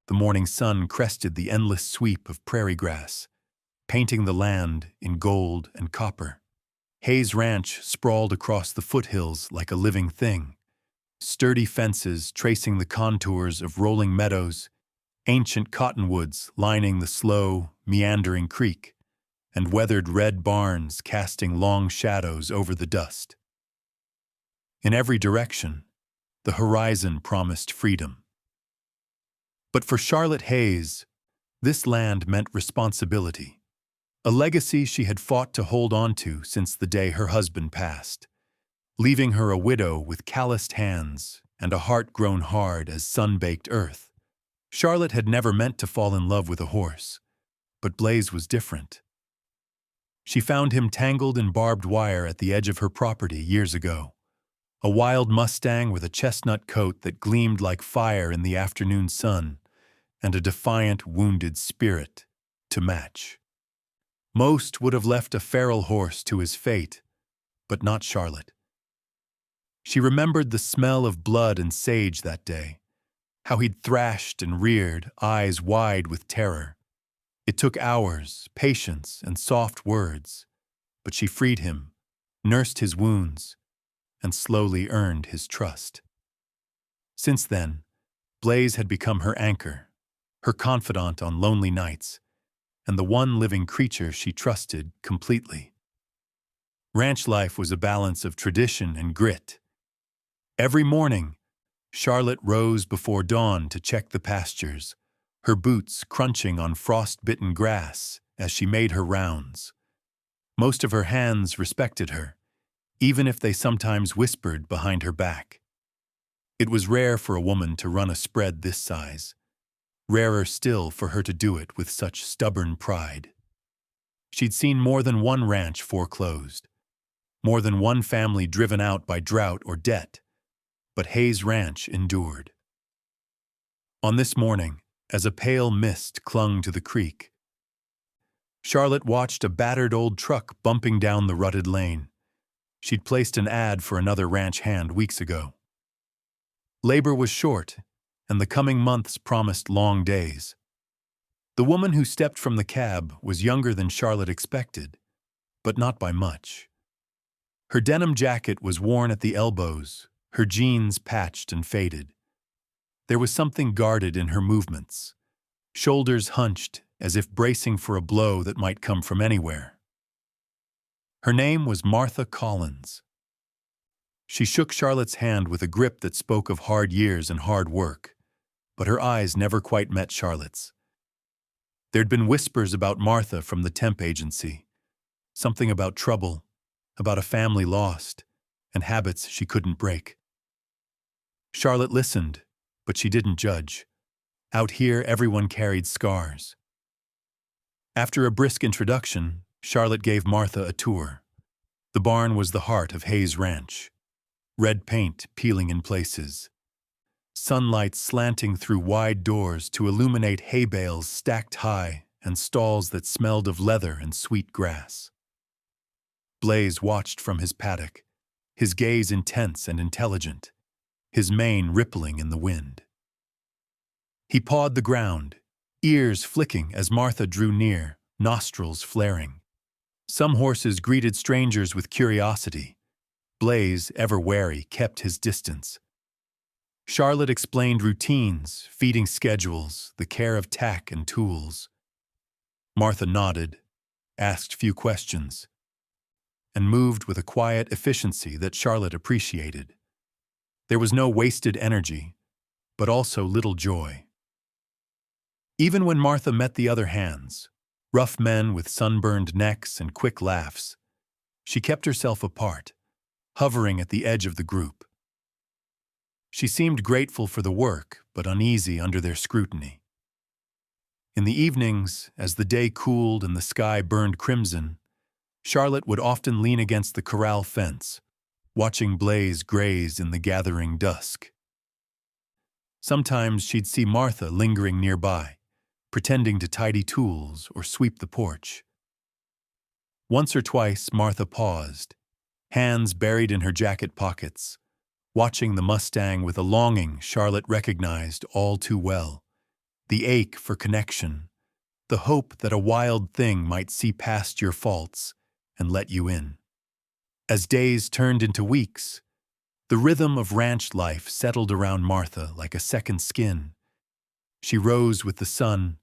The morning sun crested the endless sweep of prairie grass, painting the land in gold and copper. Hayes Ranch sprawled across the foothills like a living thing, sturdy fences tracing the contours of rolling meadows, ancient cottonwoods lining the slow, meandering creek, and weathered red barns casting long shadows over the dust. In every direction, the horizon promised freedom. But for Charlotte Hayes, this land meant responsibility, a legacy she had fought to hold on to since the day her husband passed, leaving her a widow with calloused hands and a heart grown hard as sun-baked earth. Charlotte had never meant to fall in love with a horse, but Blaze was different. She found him tangled in barbed wire at the edge of her property years ago, a wild Mustang with a chestnut coat that gleamed like fire in the afternoon sun, and a defiant, wounded spirit to match. Most would have left a feral horse to his fate, but not Charlotte. She remembered the smell of blood and sage that day, how he'd thrashed and reared, eyes wide with terror. It took hours, patience, and soft words, but she freed him, nursed his wounds, and slowly earned his trust. Since then, Blaze had become her anchor, her confidant on lonely nights, and the one living creature she trusted completely. Ranch life was a balance of tradition and grit. Every morning, Charlotte rose before dawn to check the pastures, her boots crunching on frost-bitten grass as she made her rounds. Most of her hands respected her, even if they sometimes whispered behind her back. It was rare for a woman to run a spread this size, rarer still for her to do it with such stubborn pride. She'd seen more than one ranch foreclosed, more than one family driven out by drought or debt, but Hayes Ranch endured. On this morning, as a pale mist clung to the creek, Charlotte watched a battered old truck bumping down the rutted lane. She'd placed an ad for another ranch hand weeks ago. Labor was short, and the coming months promised long days. The woman who stepped from the cab was younger than Charlotte expected, but not by much. Her denim jacket was worn at the elbows, her jeans patched and faded. There was something guarded in her movements, shoulders hunched as if bracing for a blow that might come from anywhere. Her name was Martha Collins. She shook Charlotte's hand with a grip that spoke of hard years and hard work, but her eyes never quite met Charlotte's. There'd been whispers about Martha from the temp agency, something about trouble, about a family lost, and habits she couldn't break. Charlotte listened, but she didn't judge. Out here, everyone carried scars. After a brisk introduction, Charlotte gave Martha a tour. The barn was the heart of Hayes Ranch. Red paint peeling in places, sunlight slanting through wide doors to illuminate hay bales stacked high and stalls that smelled of leather and sweet grass. Blaze watched from his paddock, his gaze intense and intelligent, his mane rippling in the wind. He pawed the ground, ears flicking as Martha drew near, nostrils flaring. Some horses greeted strangers with curiosity. Blaze, ever wary, kept his distance. Charlotte explained routines, feeding schedules, the care of tack and tools. Martha nodded, asked few questions, and moved with a quiet efficiency that Charlotte appreciated. There was no wasted energy, but also little joy. Even when Martha met the other hands, rough men with sunburned necks and quick laughs, she kept herself apart, hovering at the edge of the group. She seemed grateful for the work, but uneasy under their scrutiny. In the evenings, as the day cooled and the sky burned crimson, Charlotte would often lean against the corral fence, watching Blaze graze in the gathering dusk. Sometimes she'd see Martha lingering nearby, pretending to tidy tools or sweep the porch. Once or twice, Martha paused, hands buried in her jacket pockets, watching the Mustang with a longing Charlotte recognized all too well, the ache for connection, the hope that a wild thing might see past your faults and let you in. As days turned into weeks, the rhythm of ranch life settled around Martha like a second skin. She rose with the sun,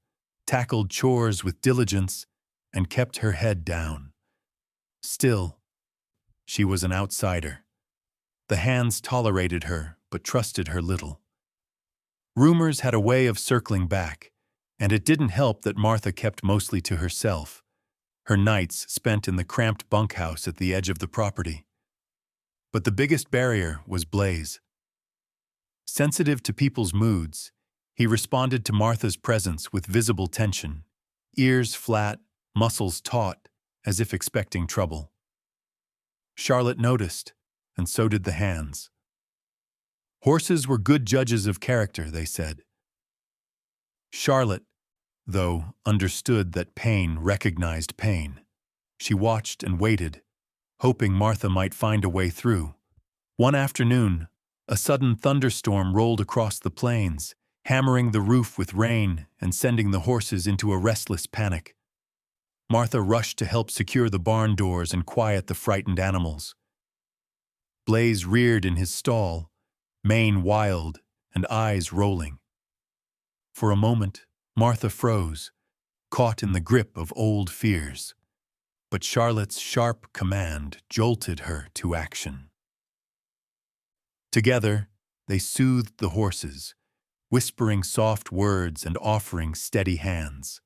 tackled chores with diligence, and kept her head down. Still, she was an outsider. The hands tolerated her, but trusted her little. Rumors had a way of circling back, and it didn't help that Martha kept mostly to herself, her nights spent in the cramped bunkhouse at the edge of the property. But the biggest barrier was Blaze. Sensitive to people's moods, he responded to Martha's presence with visible tension, ears flat, muscles taut, as if expecting trouble. Charlotte noticed, and so did the hands. Horses were good judges of character, they said. Charlotte, though, understood that pain recognized pain. She watched and waited, hoping Martha might find a way through. One afternoon, a sudden thunderstorm rolled across the plains, hammering the roof with rain and sending the horses into a restless panic. Martha rushed to help secure the barn doors and quiet the frightened animals. Blaze reared in his stall, mane wild and eyes rolling. For a moment, Martha froze, caught in the grip of old fears. But Charlotte's sharp command jolted her to action. Together, they soothed the horses, whispering soft words and offering steady hands.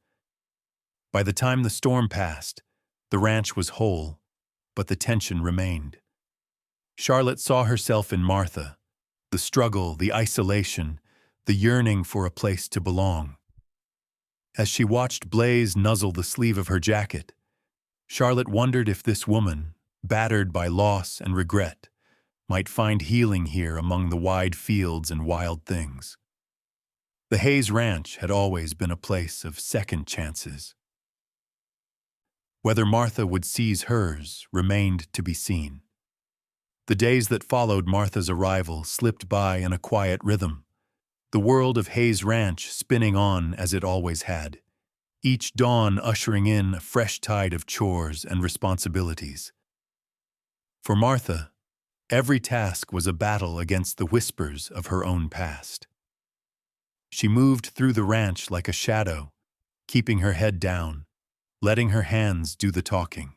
By the time the storm passed, the ranch was whole, but the tension remained. Charlotte saw herself in Martha, the struggle, the isolation, the yearning for a place to belong. As she watched Blaze nuzzle the sleeve of her jacket, Charlotte wondered if this woman, battered by loss and regret, might find healing here among the wide fields and wild things. The Hayes Ranch had always been a place of second chances. Whether Martha would seize hers remained to be seen. The days that followed Martha's arrival slipped by in a quiet rhythm, the world of Hayes Ranch spinning on as it always had, each dawn ushering in a fresh tide of chores and responsibilities. For Martha, every task was a battle against the whispers of her own past. She moved through the ranch like a shadow, keeping her head down, letting her hands do the talking.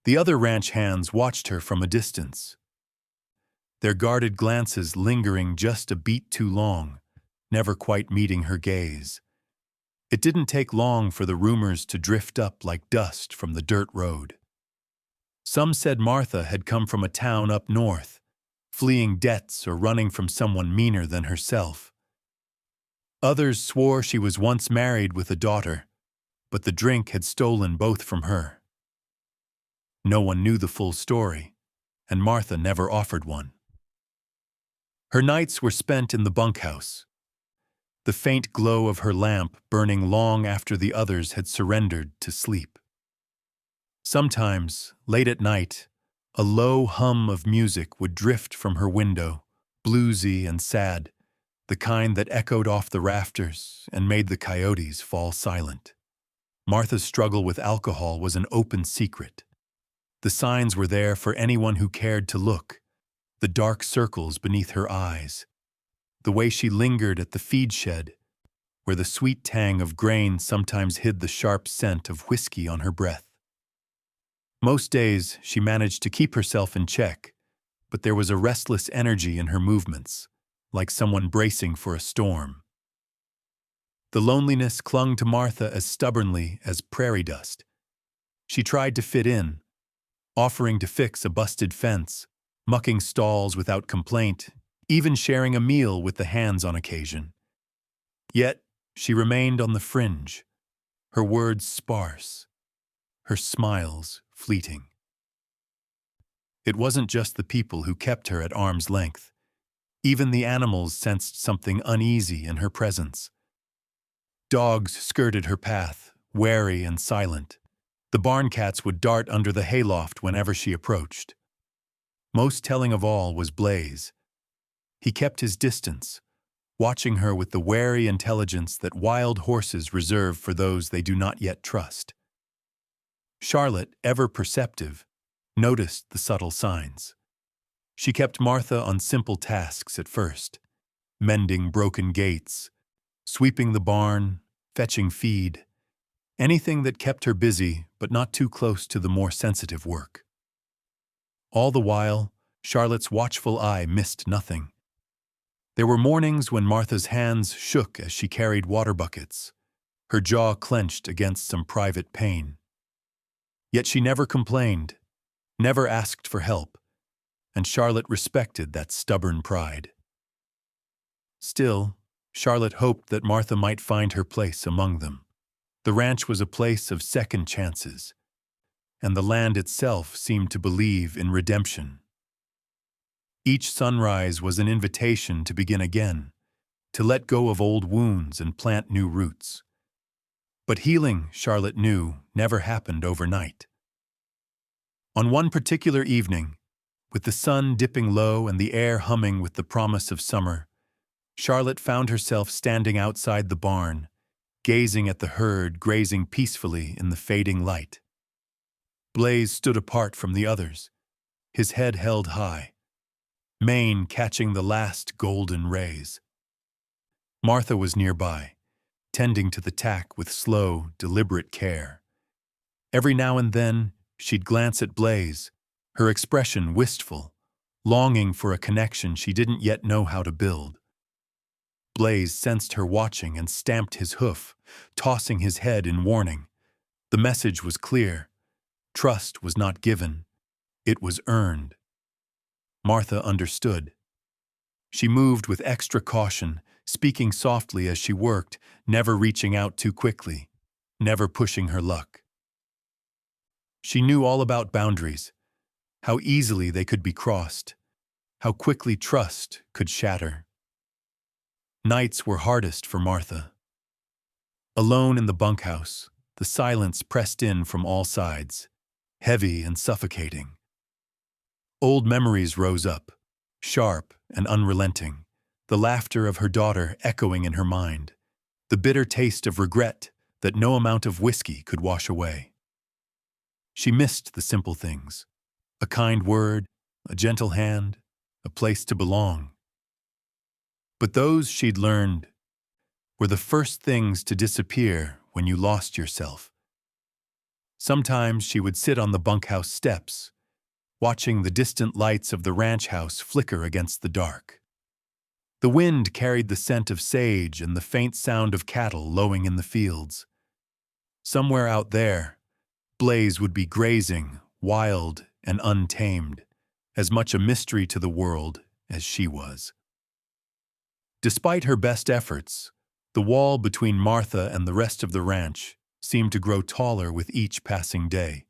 The other ranch hands watched her from a distance, their guarded glances lingering just a beat too long, never quite meeting her gaze. It didn't take long for the rumors to drift up like dust from the dirt road. Some said Martha had come from a town up north, fleeing debts or running from someone meaner than herself. Others swore she was once married with a daughter, but the drink had stolen both from her. No one knew the full story, and Martha never offered one. Her nights were spent in the bunkhouse, the faint glow of her lamp burning long after the others had surrendered to sleep. Sometimes, late at night, a low hum of music would drift from her window, bluesy and sad, the kind that echoed off the rafters and made the coyotes fall silent. Martha's struggle with alcohol was an open secret. The signs were there for anyone who cared to look, the dark circles beneath her eyes, the way she lingered at the feed shed, where the sweet tang of grain sometimes hid the sharp scent of whiskey on her breath. Most days she managed to keep herself in check, but there was a restless energy in her movements, like someone bracing for a storm. The loneliness clung to Martha as stubbornly as prairie dust. She tried to fit in, offering to fix a busted fence, mucking stalls without complaint, even sharing a meal with the hands on occasion. Yet she remained on the fringe, her words sparse, her smiles fleeting. It wasn't just the people who kept her at arm's length. Even the animals sensed something uneasy in her presence. Dogs skirted her path, wary and silent. The barn cats would dart under the hayloft whenever she approached. Most telling of all was Blaze. He kept his distance, watching her with the wary intelligence that wild horses reserve for those they do not yet trust. Charlotte, ever perceptive, noticed the subtle signs. She kept Martha on simple tasks at first, mending broken gates, sweeping the barn, fetching feed, anything that kept her busy but not too close to the more sensitive work. All the while, Charlotte's watchful eye missed nothing. There were mornings when Martha's hands shook as she carried water buckets, her jaw clenched against some private pain. Yet she never complained, never asked for help, and Charlotte respected that stubborn pride. Still, Charlotte hoped that Martha might find her place among them. The ranch was a place of second chances, and the land itself seemed to believe in redemption. Each sunrise was an invitation to begin again, to let go of old wounds and plant new roots. But healing, Charlotte knew, never happened overnight. On one particular evening, with the sun dipping low and the air humming with the promise of summer, Charlotte found herself standing outside the barn, gazing at the herd grazing peacefully in the fading light. Blae stood apart from the others, his head held high, mane catching the last golden rays. Martha was nearby, tending to the tack with slow, deliberate care. Every now and then, she'd glance at Blae, her expression wistful, longing for a connection she didn't yet know how to build. Blae sensed her watching and stamped his hoof, tossing his head in warning. The message was clear. Trust was not given. It was earned. Martha understood. She moved with extra caution, speaking softly as she worked, never reaching out too quickly, never pushing her luck. She knew all about boundaries, how easily they could be crossed, how quickly trust could shatter. Nights were hardest for Martha. Alone in the bunkhouse, the silence pressed in from all sides, heavy and suffocating. Old memories rose up, sharp and unrelenting, the laughter of her daughter echoing in her mind, the bitter taste of regret that no amount of whiskey could wash away. She missed the simple things, a kind word, a gentle hand, a place to belong. But those she'd learned were the first things to disappear when you lost yourself. Sometimes she would sit on the bunkhouse steps, watching the distant lights of the ranch house flicker against the dark. The wind carried the scent of sage and the faint sound of cattle lowing in the fields. Somewhere out there, Blae would be grazing, wild and untamed, as much a mystery to the world as she was. Despite her best efforts, the wall between Martha and the rest of the ranch seemed to grow taller with each passing day.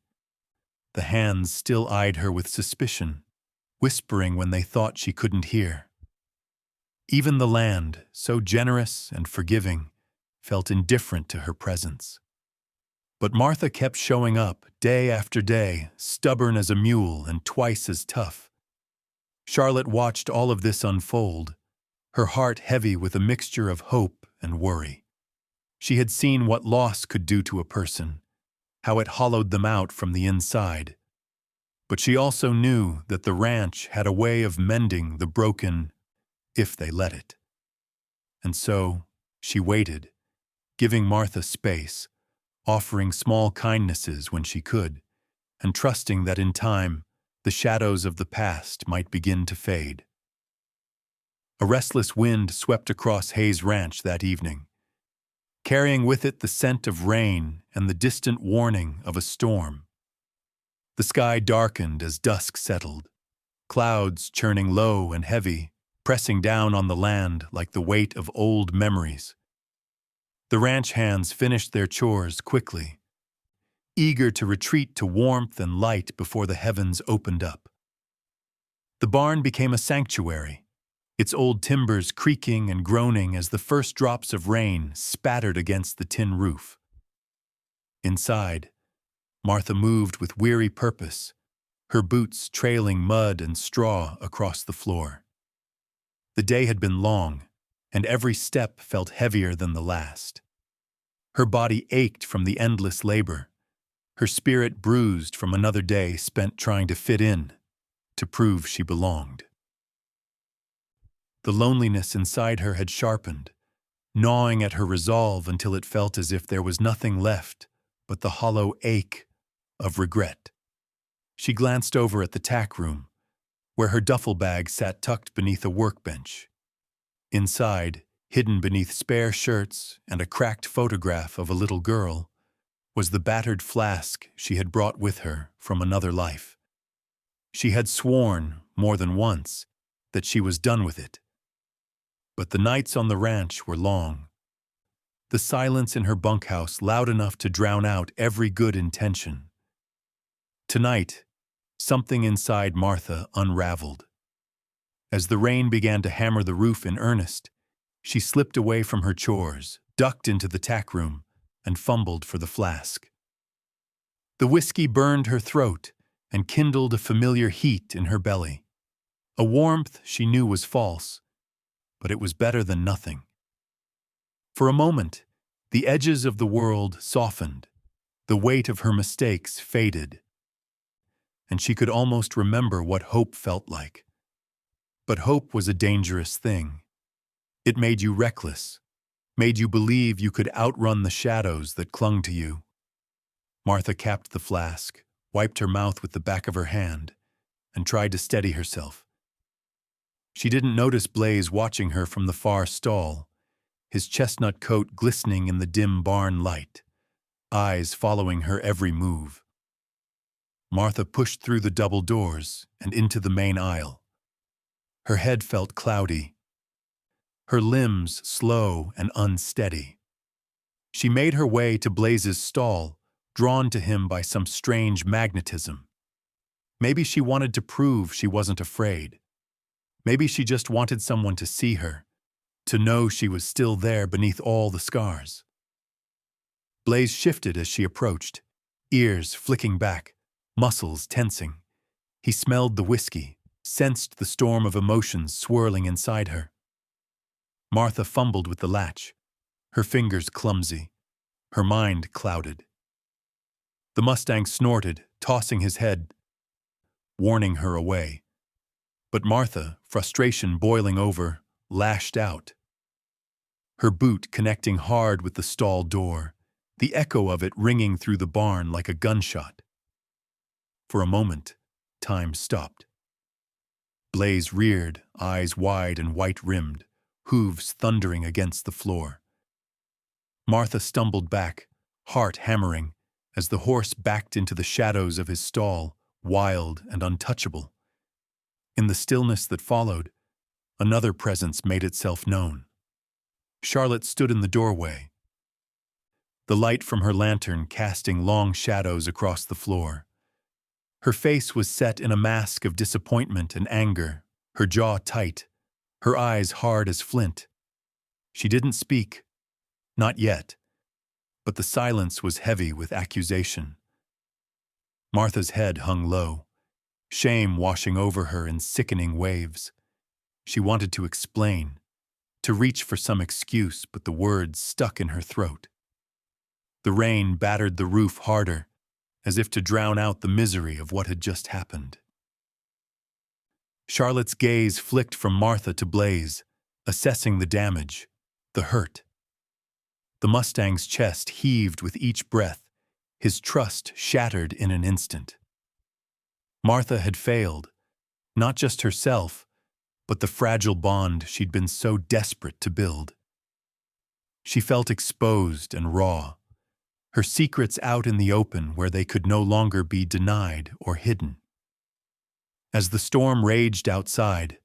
The hands still eyed her with suspicion, whispering when they thought she couldn't hear. Even the land, so generous and forgiving, felt indifferent to her presence. But Martha kept showing up day after day, stubborn as a mule and twice as tough. Charlotte watched all of this unfold, her heart heavy with a mixture of hope and worry. She had seen what loss could do to a person, how it hollowed them out from the inside. But she also knew that the ranch had a way of mending the broken, if they let it. And so, she waited, giving Martha space, offering small kindnesses when she could, and trusting that in time, the shadows of the past might begin to fade. A restless wind swept across Hayes Ranch that evening, carrying with it the scent of rain and the distant warning of a storm. The sky darkened as dusk settled, clouds churning low and heavy, pressing down on the land like the weight of old memories. The ranch hands finished their chores quickly, eager to retreat to warmth and light before the heavens opened up. The barn became a sanctuary, its old timbers creaking and groaning as the first drops of rain spattered against the tin roof. Inside, Martha moved with weary purpose, her boots trailing mud and straw across the floor. The day had been long, and every step felt heavier than the last. Her body ached from the endless labor, her spirit bruised from another day spent trying to fit in, to prove she belonged. The loneliness inside her had sharpened, gnawing at her resolve until it felt as if there was nothing left but the hollow ache of regret. She glanced over at the tack room, where her duffel bag sat tucked beneath a workbench. Inside, hidden beneath spare shirts and a cracked photograph of a little girl, was the battered flask she had brought with her from another life. She had sworn, more than once, that she was done with it. But the nights on the ranch were long. The silence in her bunkhouse loud enough to drown out every good intention. Tonight, something inside Martha unraveled. As the rain began to hammer the roof in earnest, she slipped away from her chores, ducked into the tack room, and fumbled for the flask. The whiskey burned her throat and kindled a familiar heat in her belly. A warmth she knew was false, but it was better than nothing. For a moment, the edges of the world softened, the weight of her mistakes faded, and she could almost remember what hope felt like. But hope was a dangerous thing. It made you reckless, made you believe you could outrun the shadows that clung to you. Martha capped the flask, wiped her mouth with the back of her hand, and tried to steady herself. She didn't notice Blae watching her from the far stall, his chestnut coat glistening in the dim barn light, eyes following her every move. Martha pushed through the double doors and into the main aisle. Her head felt cloudy, her limbs slow and unsteady. She made her way to Blae's stall, drawn to him by some strange magnetism. Maybe she wanted to prove she wasn't afraid. Maybe she just wanted someone to see her, to know she was still there beneath all the scars. Blae shifted as she approached, ears flicking back, muscles tensing. He smelled the whiskey, sensed the storm of emotions swirling inside her. Martha fumbled with the latch, her fingers clumsy, her mind clouded. The Mustang snorted, tossing his head, warning her away. But Martha, frustration boiling over, lashed out. Her boot connecting hard with the stall door, the echo of it ringing through the barn like a gunshot. For a moment, time stopped. Blae reared, eyes wide and white-rimmed, hooves thundering against the floor. Martha stumbled back, heart hammering, as the horse backed into the shadows of his stall, wild and untouchable. In the stillness that followed, another presence made itself known. Charlotte stood in the doorway, the light from her lantern casting long shadows across the floor. Her face was set in a mask of disappointment and anger, her jaw tight, her eyes hard as flint. She didn't speak, not yet, but the silence was heavy with accusation. Martha's head hung low, shame washing over her in sickening waves. She wanted to explain, to reach for some excuse, but the words stuck in her throat. The rain battered the roof harder, as if to drown out the misery of what had just happened. Charlotte's gaze flicked from Martha to Blae, assessing the damage, the hurt. The Mustang's chest heaved with each breath, his trust shattered in an instant. Martha had failed, not just herself, but the fragile bond she'd been so desperate to build. She felt exposed and raw, her secrets out in the open where they could no longer be denied or hidden. As the storm raged outside,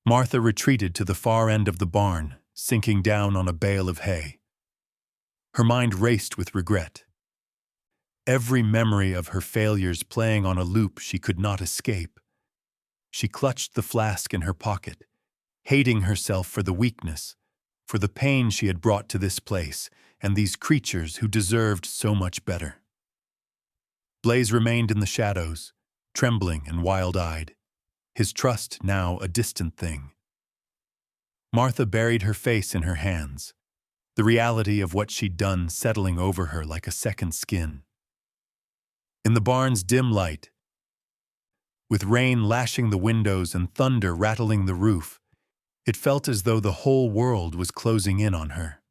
Martha retreated to the far end of the barn, sinking down on a bale of hay. Her mind raced with regret. Every memory of her failures playing on a loop she could not escape. She clutched the flask in her pocket, hating herself for the weakness, for the pain she had brought to this place and these creatures who deserved so much better. Blae remained in the shadows, trembling and wild-eyed, his trust now a distant thing. Martha buried her face in her hands, the reality of what she'd done settling over her like a second skin. In the barn's dim light, with rain lashing the windows and thunder rattling the roof, it felt as though the whole world was closing in on her.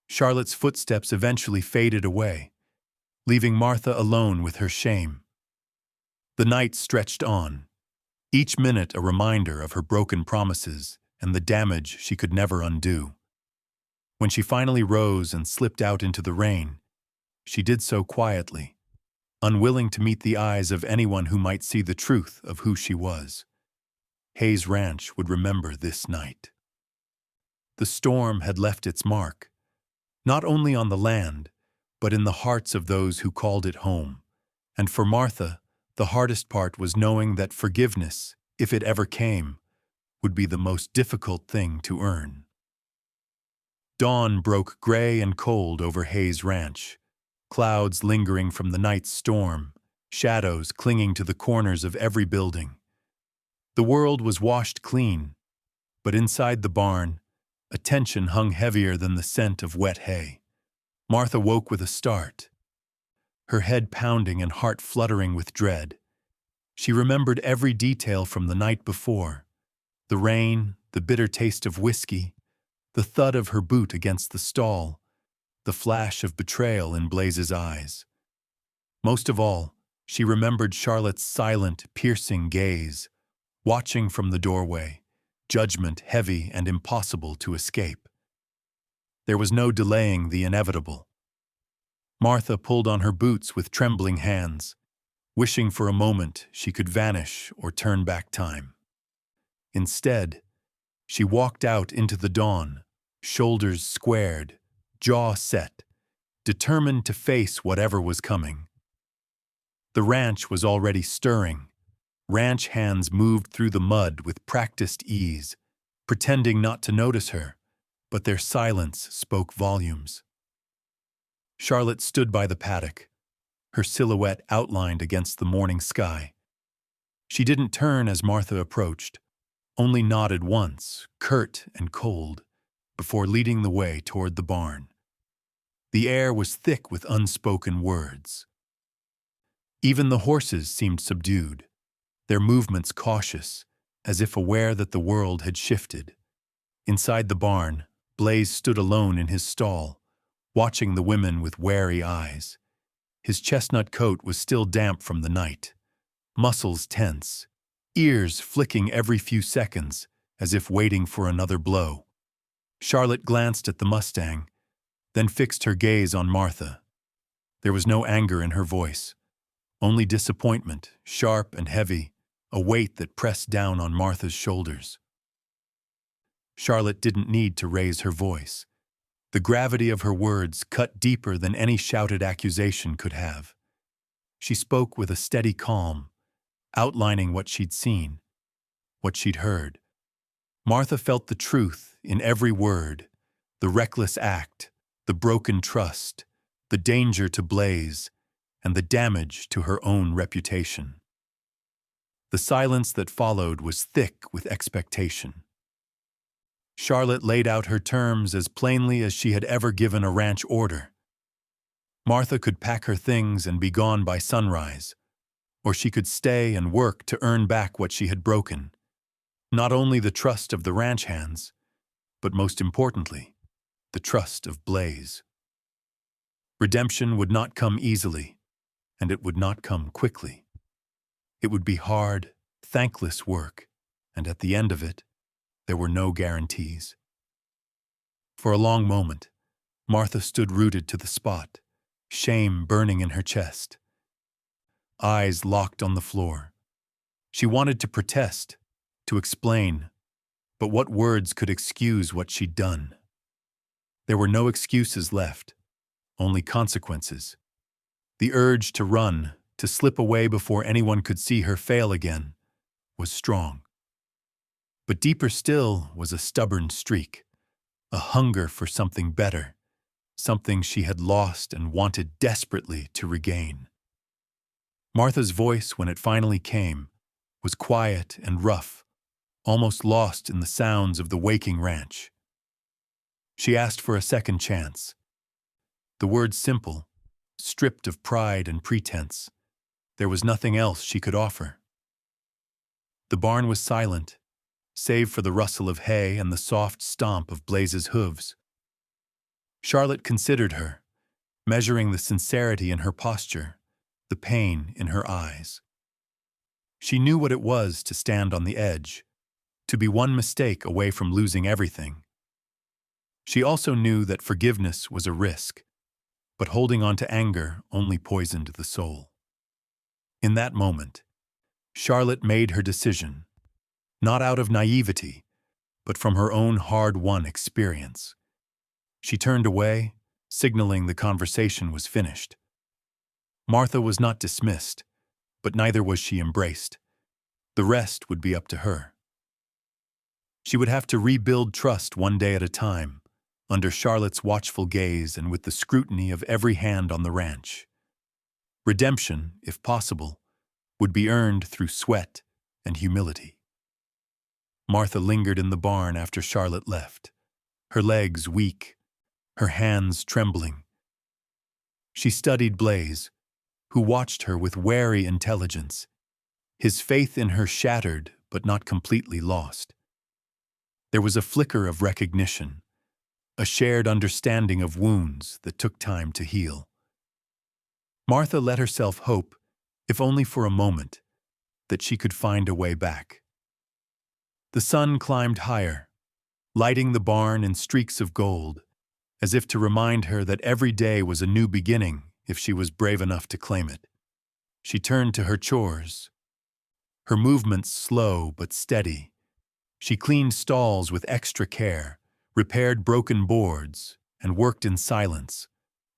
Charlotte's footsteps eventually faded away, leaving Martha alone with her shame. The night stretched on, each minute a reminder of her broken promises and the damage she could never undo. When she finally rose and slipped out into the rain, she did so quietly, unwilling to meet the eyes of anyone who might see the truth of who she was. Hayes Ranch would remember this night. The storm had left its mark, not only on the land, but in the hearts of those who called it home. And for Martha, the hardest part was knowing that forgiveness, if it ever came, would be the most difficult thing to earn. Dawn broke gray and cold over Hayes Ranch, clouds lingering from the night's storm, shadows clinging to the corners of every building. The world was washed clean, but inside the barn, a tension hung heavier than the scent of wet hay. Martha woke with a start, her head pounding and heart fluttering with dread. She remembered every detail from the night before: the rain, the bitter taste of whiskey, the thud of her boot against the stall, the flash of betrayal in Blae's eyes. Most of all, she remembered Charlotte's silent, piercing gaze, watching from the doorway, judgment heavy and impossible to escape. There was no delaying the inevitable. Martha pulled on her boots with trembling hands, wishing for a moment she could vanish or turn back time. Instead, she walked out into the dawn, shoulders squared, jaw set, determined to face whatever was coming. The ranch was already stirring. Ranch hands moved through the mud with practiced ease, pretending not to notice her, but their silence spoke volumes. Charlotte stood by the paddock, her silhouette outlined against the morning sky. She didn't turn as Martha approached, only nodded once, curt and cold, before leading the way toward the barn. The air was thick with unspoken words. Even the horses seemed subdued, their movements cautious, as if aware that the world had shifted. Inside the barn, Blae stood alone in his stall, watching the women with wary eyes. His chestnut coat was still damp from the night, muscles tense, ears flicking every few seconds, as if waiting for another blow. Charlotte glanced at the Mustang, then fixed her gaze on Martha. There was no anger in her voice, only disappointment, sharp and heavy, a weight that pressed down on Martha's shoulders. Charlotte didn't need to raise her voice. The gravity of her words cut deeper than any shouted accusation could have. She spoke with a steady calm, outlining what she'd seen, what she'd heard. Martha felt the truth in every word, the reckless act, the broken trust, the danger to Blae, and the damage to her own reputation. The silence that followed was thick with expectation. Charlotte laid out her terms as plainly as she had ever given a ranch order. Martha could pack her things and be gone by sunrise, or she could stay and work to earn back what she had broken. Not only the trust of the ranch hands, but most importantly, the trust of Blae. Redemption would not come easily, and it would not come quickly. It would be hard, thankless work, and at the end of it, there were no guarantees. For a long moment, Martha stood rooted to the spot, shame burning in her chest. Eyes locked on the floor. She wanted to protest, to explain, but what words could excuse what she'd done? There were no excuses left, only consequences. The urge to run, to slip away before anyone could see her fail again, was strong. But deeper still was a stubborn streak, a hunger for something better, something she had lost and wanted desperately to regain. Martha's voice, when it finally came, was quiet and rough, almost lost in the sounds of the waking ranch. She asked for a second chance. The words simple, stripped of pride and pretense. There was nothing else she could offer. The barn was silent, save for the rustle of hay and the soft stomp of Blae's hooves. Charlotte considered her, measuring the sincerity in her posture, the pain in her eyes. She knew what it was to stand on the edge, to be one mistake away from losing everything. She also knew that forgiveness was a risk, but holding on to anger only poisoned the soul. In that moment, Charlotte made her decision, not out of naivety, but from her own hard-won experience. She turned away, signaling the conversation was finished. Martha was not dismissed, but neither was she embraced. The rest would be up to her. She would have to rebuild trust one day at a time, under Charlotte's watchful gaze and with the scrutiny of every hand on the ranch. Redemption, if possible, would be earned through sweat and humility. Martha lingered in the barn after Charlotte left, her legs weak, her hands trembling. She studied Blae, who watched her with wary intelligence, his faith in her shattered but not completely lost. There was a flicker of recognition, a shared understanding of wounds that took time to heal. Martha let herself hope, if only for a moment, that she could find a way back. The sun climbed higher, lighting the barn in streaks of gold, as if to remind her that every day was a new beginning if she was brave enough to claim it. She turned to her chores, her movements slow but steady. She cleaned stalls with extra care, repaired broken boards, and worked in silence,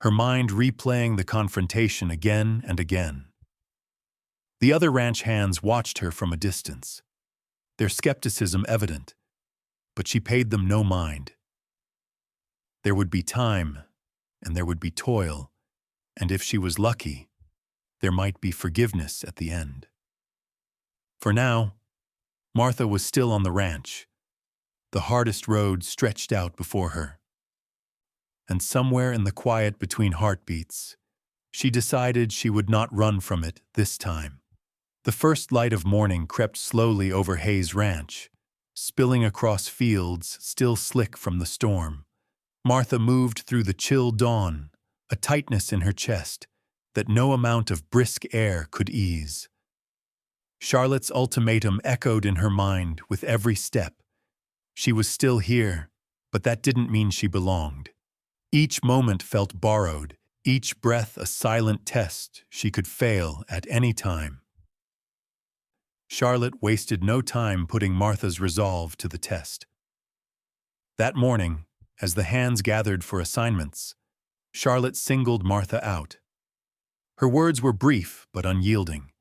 her mind replaying the confrontation again and again. The other ranch hands watched her from a distance, their skepticism evident, but she paid them no mind. There would be time, and there would be toil, and if she was lucky, there might be forgiveness at the end. For now, Martha was still on the ranch, the hardest road stretched out before her. And somewhere in the quiet between heartbeats, she decided she would not run from it this time. The first light of morning crept slowly over Hayes Ranch, spilling across fields still slick from the storm. Martha moved through the chill dawn, a tightness in her chest that no amount of brisk air could ease. Charlotte's ultimatum echoed in her mind with every step. She was still here, but that didn't mean she belonged. Each moment felt borrowed, each breath a silent test she could fail at any time. Charlotte wasted no time putting Martha's resolve to the test. That morning, as the hands gathered for assignments, Charlotte singled Martha out. Her words were brief but unyielding.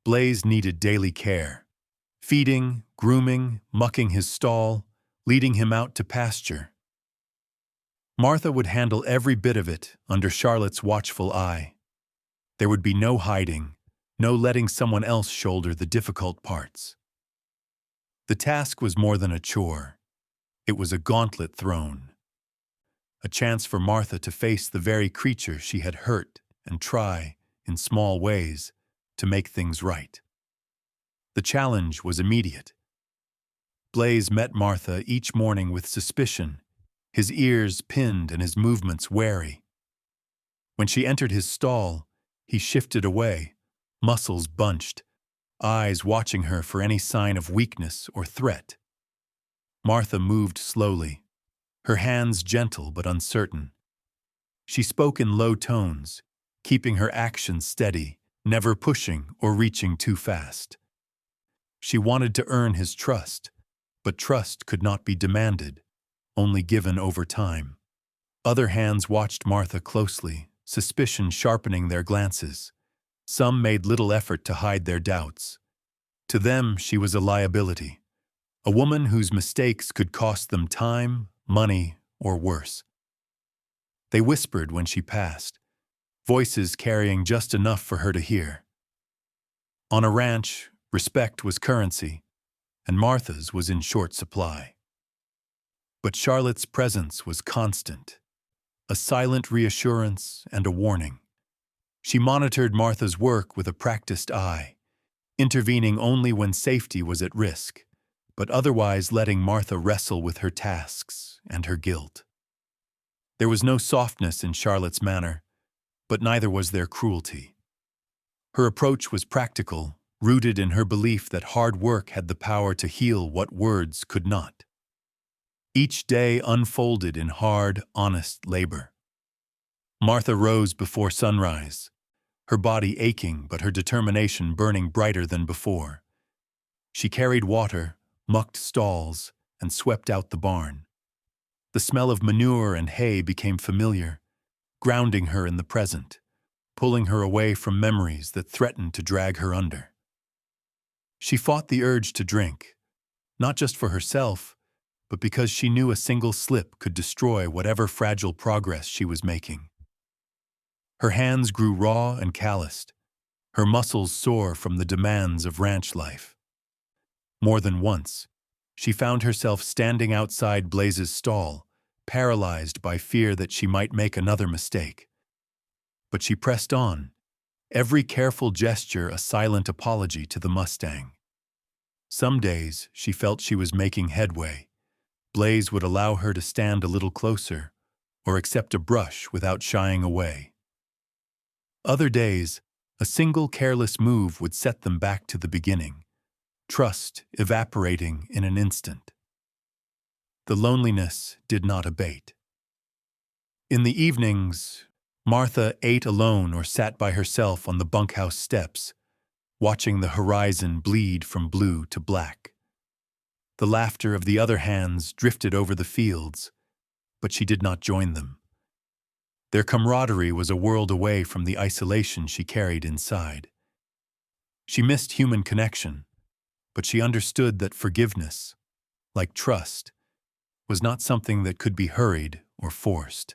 Blae needed daily care. Feeding, grooming, mucking his stall, leading him out to pasture. Martha would handle every bit of it under Charlotte's watchful eye. There would be no hiding, no letting someone else shoulder the difficult parts. The task was more than a chore. It was a gauntlet thrown. A chance for Martha to face the very creature she had hurt and try, in small ways, to make things right. The challenge was immediate. Blae met Martha each morning with suspicion, his ears pinned and his movements wary. When she entered his stall, he shifted away, muscles bunched, eyes watching her for any sign of weakness or threat. Martha moved slowly, her hands gentle but uncertain. She spoke in low tones, keeping her actions steady, never pushing or reaching too fast. She wanted to earn his trust, but trust could not be demanded, only given over time. Other hands watched Martha closely, suspicion sharpening their glances. Some made little effort to hide their doubts. To them, she was a liability, a woman whose mistakes could cost them time, money, or worse. They whispered when she passed, voices carrying just enough for her to hear. On a ranch, respect was currency. and Martha's was in short supply. But Charlotte's presence was constant, a silent reassurance and a warning. She monitored Martha's work with a practiced eye, intervening only when safety was at risk, but otherwise letting Martha wrestle with her tasks and her guilt. There was no softness in Charlotte's manner, but neither was there cruelty. Her approach was practical, rooted in her belief that hard work had the power to heal what words could not. Each day unfolded in hard, honest labor. Martha rose before sunrise, her body aching but her determination burning brighter than before. She carried water, mucked stalls, and swept out the barn. The smell of manure and hay became familiar, grounding her in the present, pulling her away from memories that threatened to drag her under. She fought the urge to drink, not just for herself, but because she knew a single slip could destroy whatever fragile progress she was making. Her hands grew raw and calloused, her muscles sore from the demands of ranch life. More than once, she found herself standing outside Blaze's stall, paralyzed by fear that she might make another mistake. But she pressed on, every careful gesture a silent apology to the Mustang. Some days she felt she was making headway. Blaze would allow her to stand a little closer, or accept a brush without shying away. Other days, a single careless move would set them back to the beginning, trust evaporating in an instant. The loneliness did not abate. In the evenings, Martha ate alone or sat by herself on the bunkhouse steps, watching the horizon bleed from blue to black. The laughter of the other hands drifted over the fields, but she did not join them. Their camaraderie was a world away from the isolation she carried inside. She missed human connection, but she understood that forgiveness, like trust, was not something that could be hurried or forced.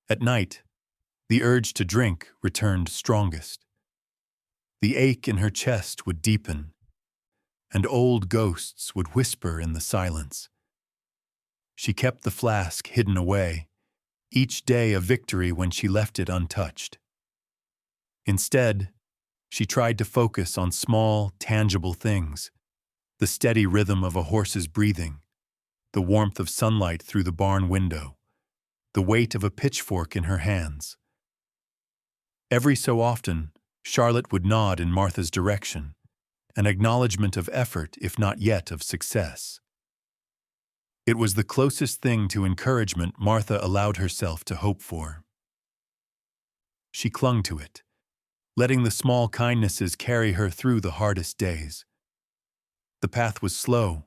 At night, the urge to drink returned strongest. The ache in her chest would deepen, and old ghosts would whisper in the silence. She kept the flask hidden away, each day a victory when she left it untouched. Instead, she tried to focus on small, tangible things, the steady rhythm of a horse's breathing, the warmth of sunlight through the barn window, the weight of a pitchfork in her hands. Every so often, Charlotte would nod in Martha's direction, an acknowledgement of effort if not yet of success. It was the closest thing to encouragement Martha allowed herself to hope for. She clung to it, letting the small kindnesses carry her through the hardest days. The path was slow,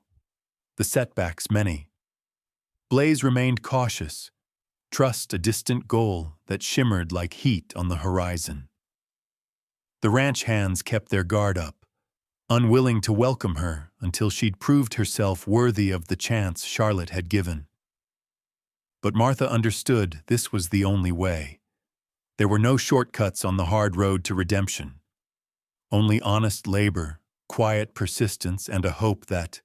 the setbacks many. Blaze remained cautious, trust a distant goal that shimmered like heat on the horizon. The ranch hands kept their guard up, unwilling to welcome her until she'd proved herself worthy of the chance Charlotte had given. But Martha understood this was the only way. There were no shortcuts on the hard road to redemption. Only honest labor, quiet persistence, and a hope that,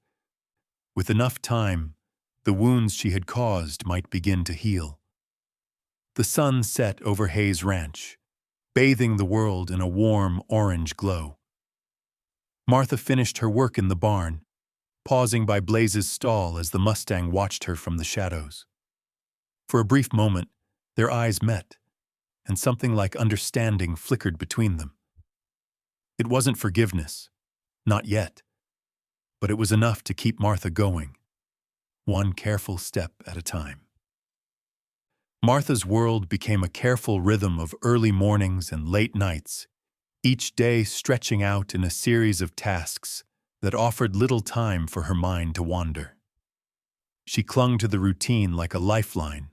with enough time, the wounds she had caused might begin to heal. The sun set over Hayes Ranch, bathing the world in a warm orange glow. Martha finished her work in the barn, pausing by Blaze's stall as the Mustang watched her from the shadows. For a brief moment, their eyes met, and something like understanding flickered between them. It wasn't forgiveness, not yet, but it was enough to keep Martha going, one careful step at a time. Martha's world became a careful rhythm of early mornings and late nights, each day stretching out in a series of tasks that offered little time for her mind to wander. She clung to the routine like a lifeline,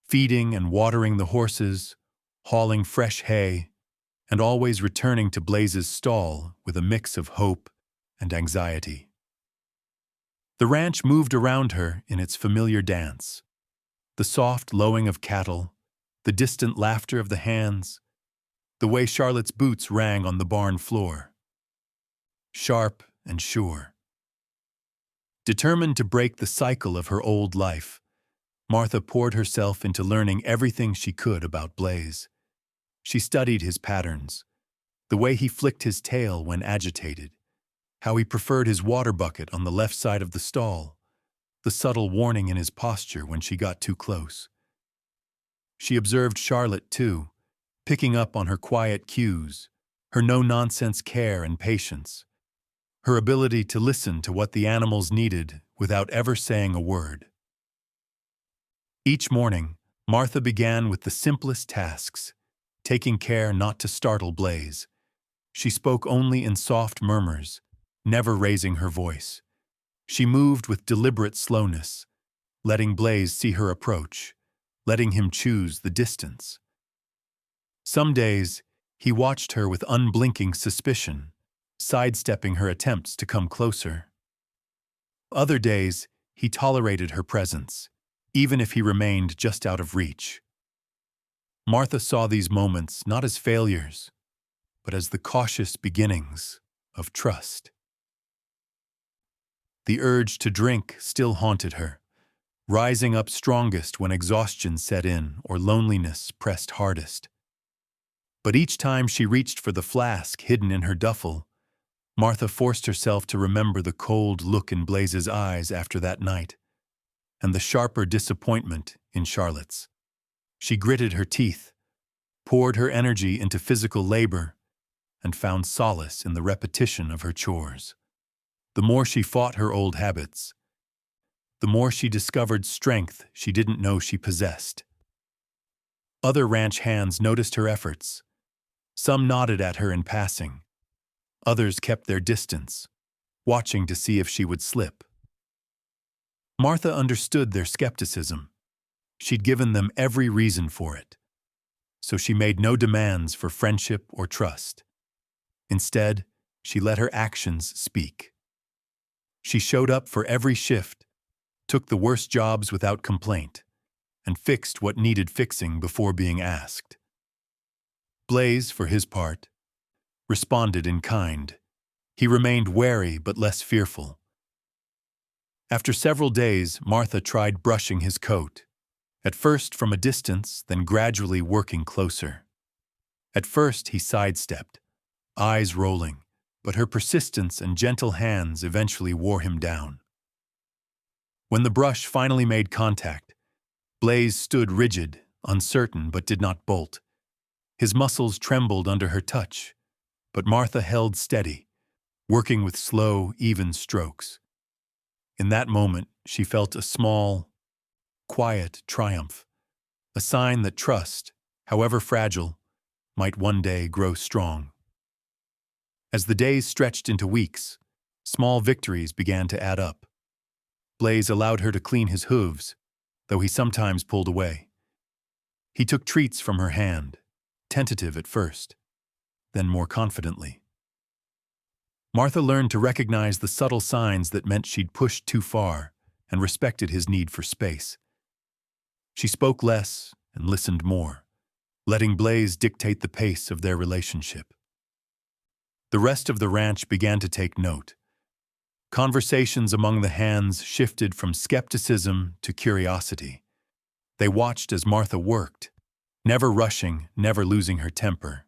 feeding and watering the horses, hauling fresh hay, and always returning to Blaze's stall with a mix of hope and anxiety. The ranch moved around her in its familiar dance, the soft lowing of cattle, the distant laughter of the hands, the way Charlotte's boots rang on the barn floor. Sharp and sure, Determined to break the cycle of her old life, Martha poured herself into learning everything she could about Blaze. She studied his patterns, the way he flicked his tail when agitated, how he preferred his water bucket on the left side of the stall, the subtle warning in his posture when she got too close. She observed Charlotte, too, picking up on her quiet cues, her no-nonsense care and patience, her ability to listen to what the animals needed without ever saying a word. Each morning, Martha began with the simplest tasks, taking care not to startle Blaze. She spoke only in soft murmurs, never raising her voice. She moved with deliberate slowness, letting Blaze see her approach, letting him choose the distance. Some days, he watched her with unblinking suspicion, sidestepping her attempts to come closer. Other days, he tolerated her presence, even if he remained just out of reach. Martha saw these moments not as failures, but as the cautious beginnings of trust. The urge to drink still haunted her, rising up strongest when exhaustion set in or loneliness pressed hardest. But each time she reached for the flask hidden in her duffel, Martha forced herself to remember the cold look in Blaze's eyes after that night, and the sharper disappointment in Charlotte's. She gritted her teeth, poured her energy into physical labor, and found solace in the repetition of her chores. The more she fought her old habits, the more she discovered strength she didn't know she possessed. Other ranch hands noticed her efforts. Some nodded at her in passing. Others kept their distance, watching to see if she would slip. Martha understood their skepticism. She'd given them every reason for it. So she made no demands for friendship or trust. Instead, she let her actions speak. She showed up for every shift, took the worst jobs without complaint, and fixed what needed fixing before being asked. Blaze, for his part, responded in kind. He remained wary but less fearful. After several days, Martha tried brushing his coat, at first from a distance, then gradually working closer. At first he sidestepped, eyes rolling, but her persistence and gentle hands eventually wore him down. When the brush finally made contact, Blaze stood rigid, uncertain, but did not bolt. His muscles trembled under her touch, but Martha held steady, working with slow, even strokes. In that moment, she felt a small, quiet triumph, a sign that trust, however fragile, might one day grow strong. As the days stretched into weeks, small victories began to add up. Blaze allowed her to clean his hooves, though he sometimes pulled away. He took treats from her hand, tentative at first, then more confidently. Martha learned to recognize the subtle signs that meant she'd pushed too far and respected his need for space. She spoke less and listened more, letting Blaze dictate the pace of their relationship. The rest of the ranch began to take note. Conversations among the hands shifted from skepticism to curiosity. They watched as Martha worked, never rushing, never losing her temper.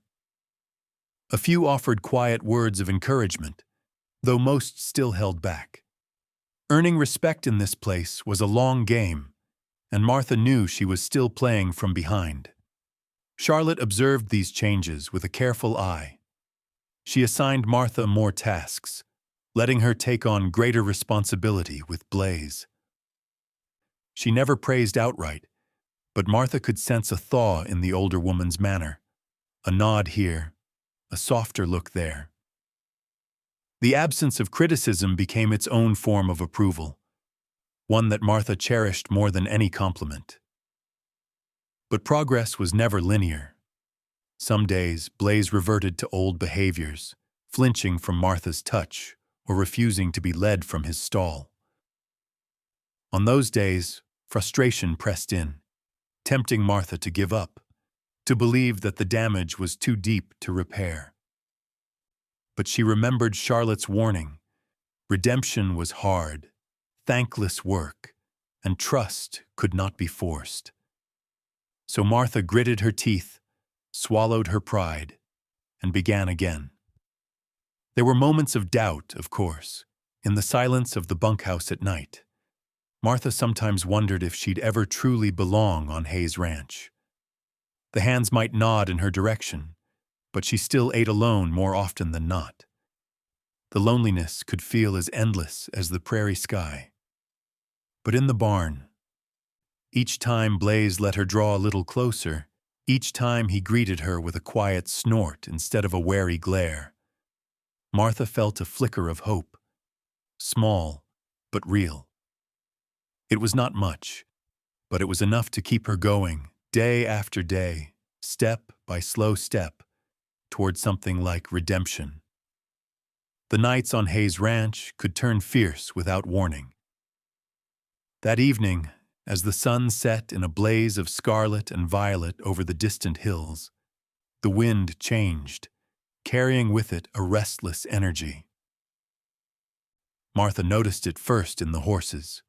A few offered quiet words of encouragement, though most still held back. Earning respect in this place was a long game, and Martha knew she was still playing from behind. Charlotte observed these changes with a careful eye. She assigned Martha more tasks, letting her take on greater responsibility with Blaze. She never praised outright, but Martha could sense a thaw in the older woman's manner, a nod here, a softer look there. The absence of criticism became its own form of approval, one that Martha cherished more than any compliment. But progress was never linear. Some days, Blaze reverted to old behaviors, flinching from Martha's touch or refusing to be led from his stall. On those days, frustration pressed in, tempting Martha to give up, to believe that the damage was too deep to repair. But she remembered Charlotte's warning. Redemption was hard, thankless work, and trust could not be forced. So Martha gritted her teeth, swallowed her pride, and began again. There were moments of doubt, of course, in the silence of the bunkhouse at night. Martha sometimes wondered if she'd ever truly belong on Hayes Ranch. The hands might nod in her direction, but she still ate alone more often than not. The loneliness could feel as endless as the prairie sky. But in the barn, each time Blaze let her draw a little closer, each time he greeted her with a quiet snort instead of a wary glare, Martha felt a flicker of hope, small but real. It was not much, but it was enough to keep her going, day after day, step by slow step, toward something like redemption. The nights on Hayes Ranch could turn fierce without warning. That evening, as the sun set in a blaze of scarlet and violet over the distant hills, the wind changed, carrying with it a restless energy. Martha noticed it first in the horses.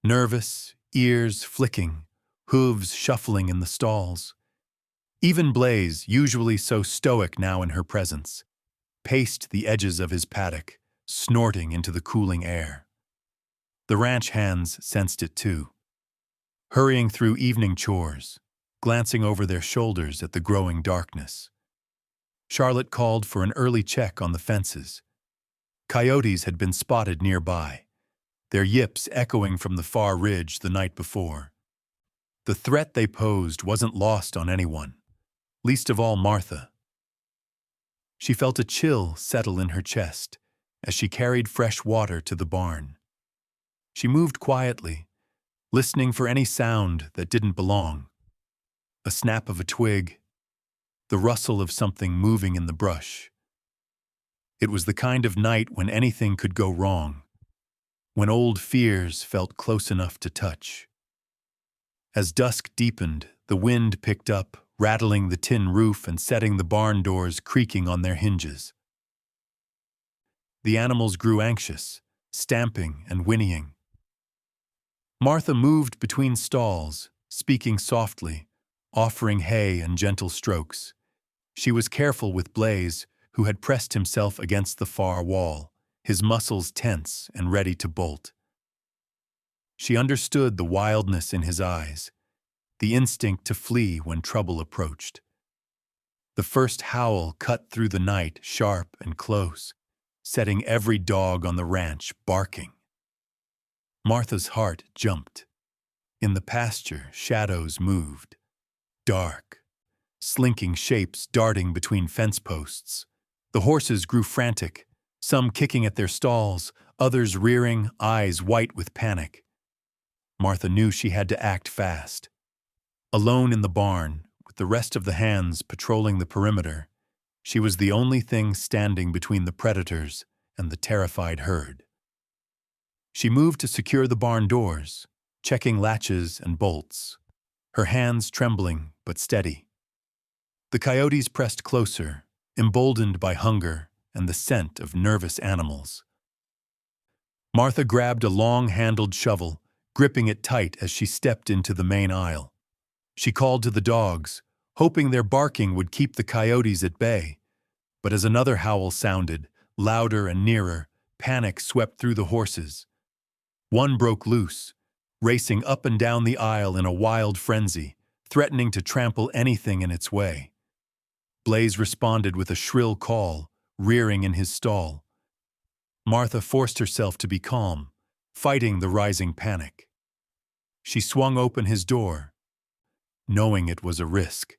Nervous, ears flicking, hooves shuffling in the stalls. Even Blaze, usually so stoic now in her presence, paced the edges of his paddock, snorting into the cooling air. The ranch hands sensed it too, hurrying through evening chores, glancing over their shoulders at the growing darkness. Charlotte called for an early check on the fences. Coyotes had been spotted nearby, their yips echoing from the far ridge the night before. The threat they posed wasn't lost on anyone, least of all Martha. She felt a chill settle in her chest as she carried fresh water to the barn. She moved quietly, listening for any sound that didn't belong. A snap of a twig, the rustle of something moving in the brush. It was the kind of night when anything could go wrong, when old fears felt close enough to touch. As dusk deepened, the wind picked up, rattling the tin roof and setting the barn doors creaking on their hinges. The animals grew anxious, stamping and whinnying. Martha moved between stalls, speaking softly, offering hay and gentle strokes. She was careful with Blaze, who had pressed himself against the far wall, his muscles tense and ready to bolt. She understood the wildness in his eyes, the instinct to flee when trouble approached. The first howl cut through the night sharp and close, setting every dog on the ranch barking. Martha's heart jumped. In the pasture, shadows moved, dark, slinking shapes darting between fence posts. The horses grew frantic, some kicking at their stalls, others rearing, eyes white with panic. Martha knew she had to act fast. Alone in the barn, with the rest of the hands patrolling the perimeter, she was the only thing standing between the predators and the terrified herd. She moved to secure the barn doors, checking latches and bolts, her hands trembling but steady. The coyotes pressed closer, emboldened by hunger and the scent of nervous animals. Martha grabbed a long-handled shovel, gripping it tight as she stepped into the main aisle. She called to the dogs, hoping their barking would keep the coyotes at bay. But as another howl sounded, louder and nearer, panic swept through the horses. One broke loose, racing up and down the aisle in a wild frenzy, threatening to trample anything in its way. Blaze responded with a shrill call, rearing in his stall. Martha forced herself to be calm, fighting the rising panic. She swung open his door, knowing it was a risk.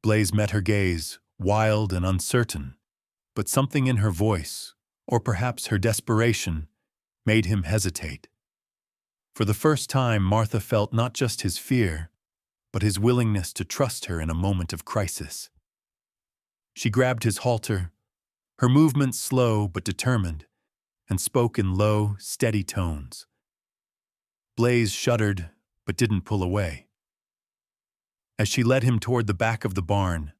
Blaze met her gaze, wild and uncertain, but something in her voice, or perhaps her desperation, made him hesitate. For the first time, Martha felt not just his fear, but his willingness to trust her in a moment of crisis. She grabbed his halter, her movements slow but determined, and spoke in low, steady tones. Blaze shuddered, but didn't pull away. As she led him toward the back of the barn,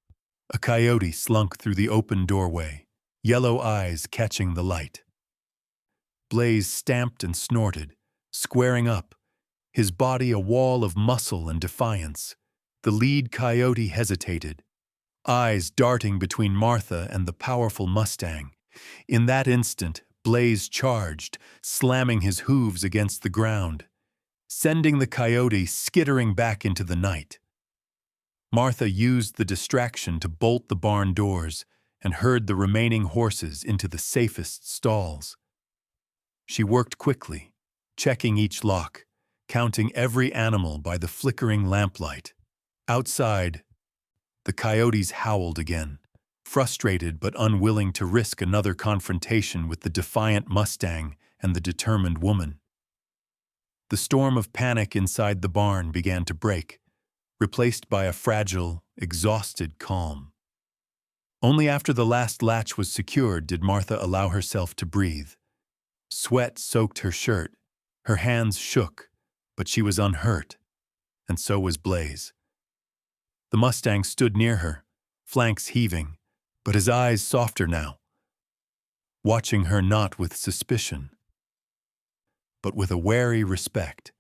a coyote slunk through the open doorway, yellow eyes catching the light. Blaze stamped and snorted, squaring up, his body a wall of muscle and defiance. The lead coyote hesitated, eyes darting between Martha and the powerful Mustang. In that instant, Blaze charged, slamming his hooves against the ground, sending the coyote skittering back into the night. Martha used the distraction to bolt the barn doors and herd the remaining horses into the safest stalls. She worked quickly, checking each lock, counting every animal by the flickering lamplight. Outside, the coyotes howled again, frustrated but unwilling to risk another confrontation with the defiant Mustang and the determined woman. The storm of panic inside the barn began to break, replaced by a fragile, exhausted calm. Only after the last latch was secured did Martha allow herself to breathe. Sweat soaked her shirt, her hands shook, but she was unhurt, and so was Blaze. The Mustang stood near her, flanks heaving, but his eyes softer now, watching her not with suspicion, but with a wary respect.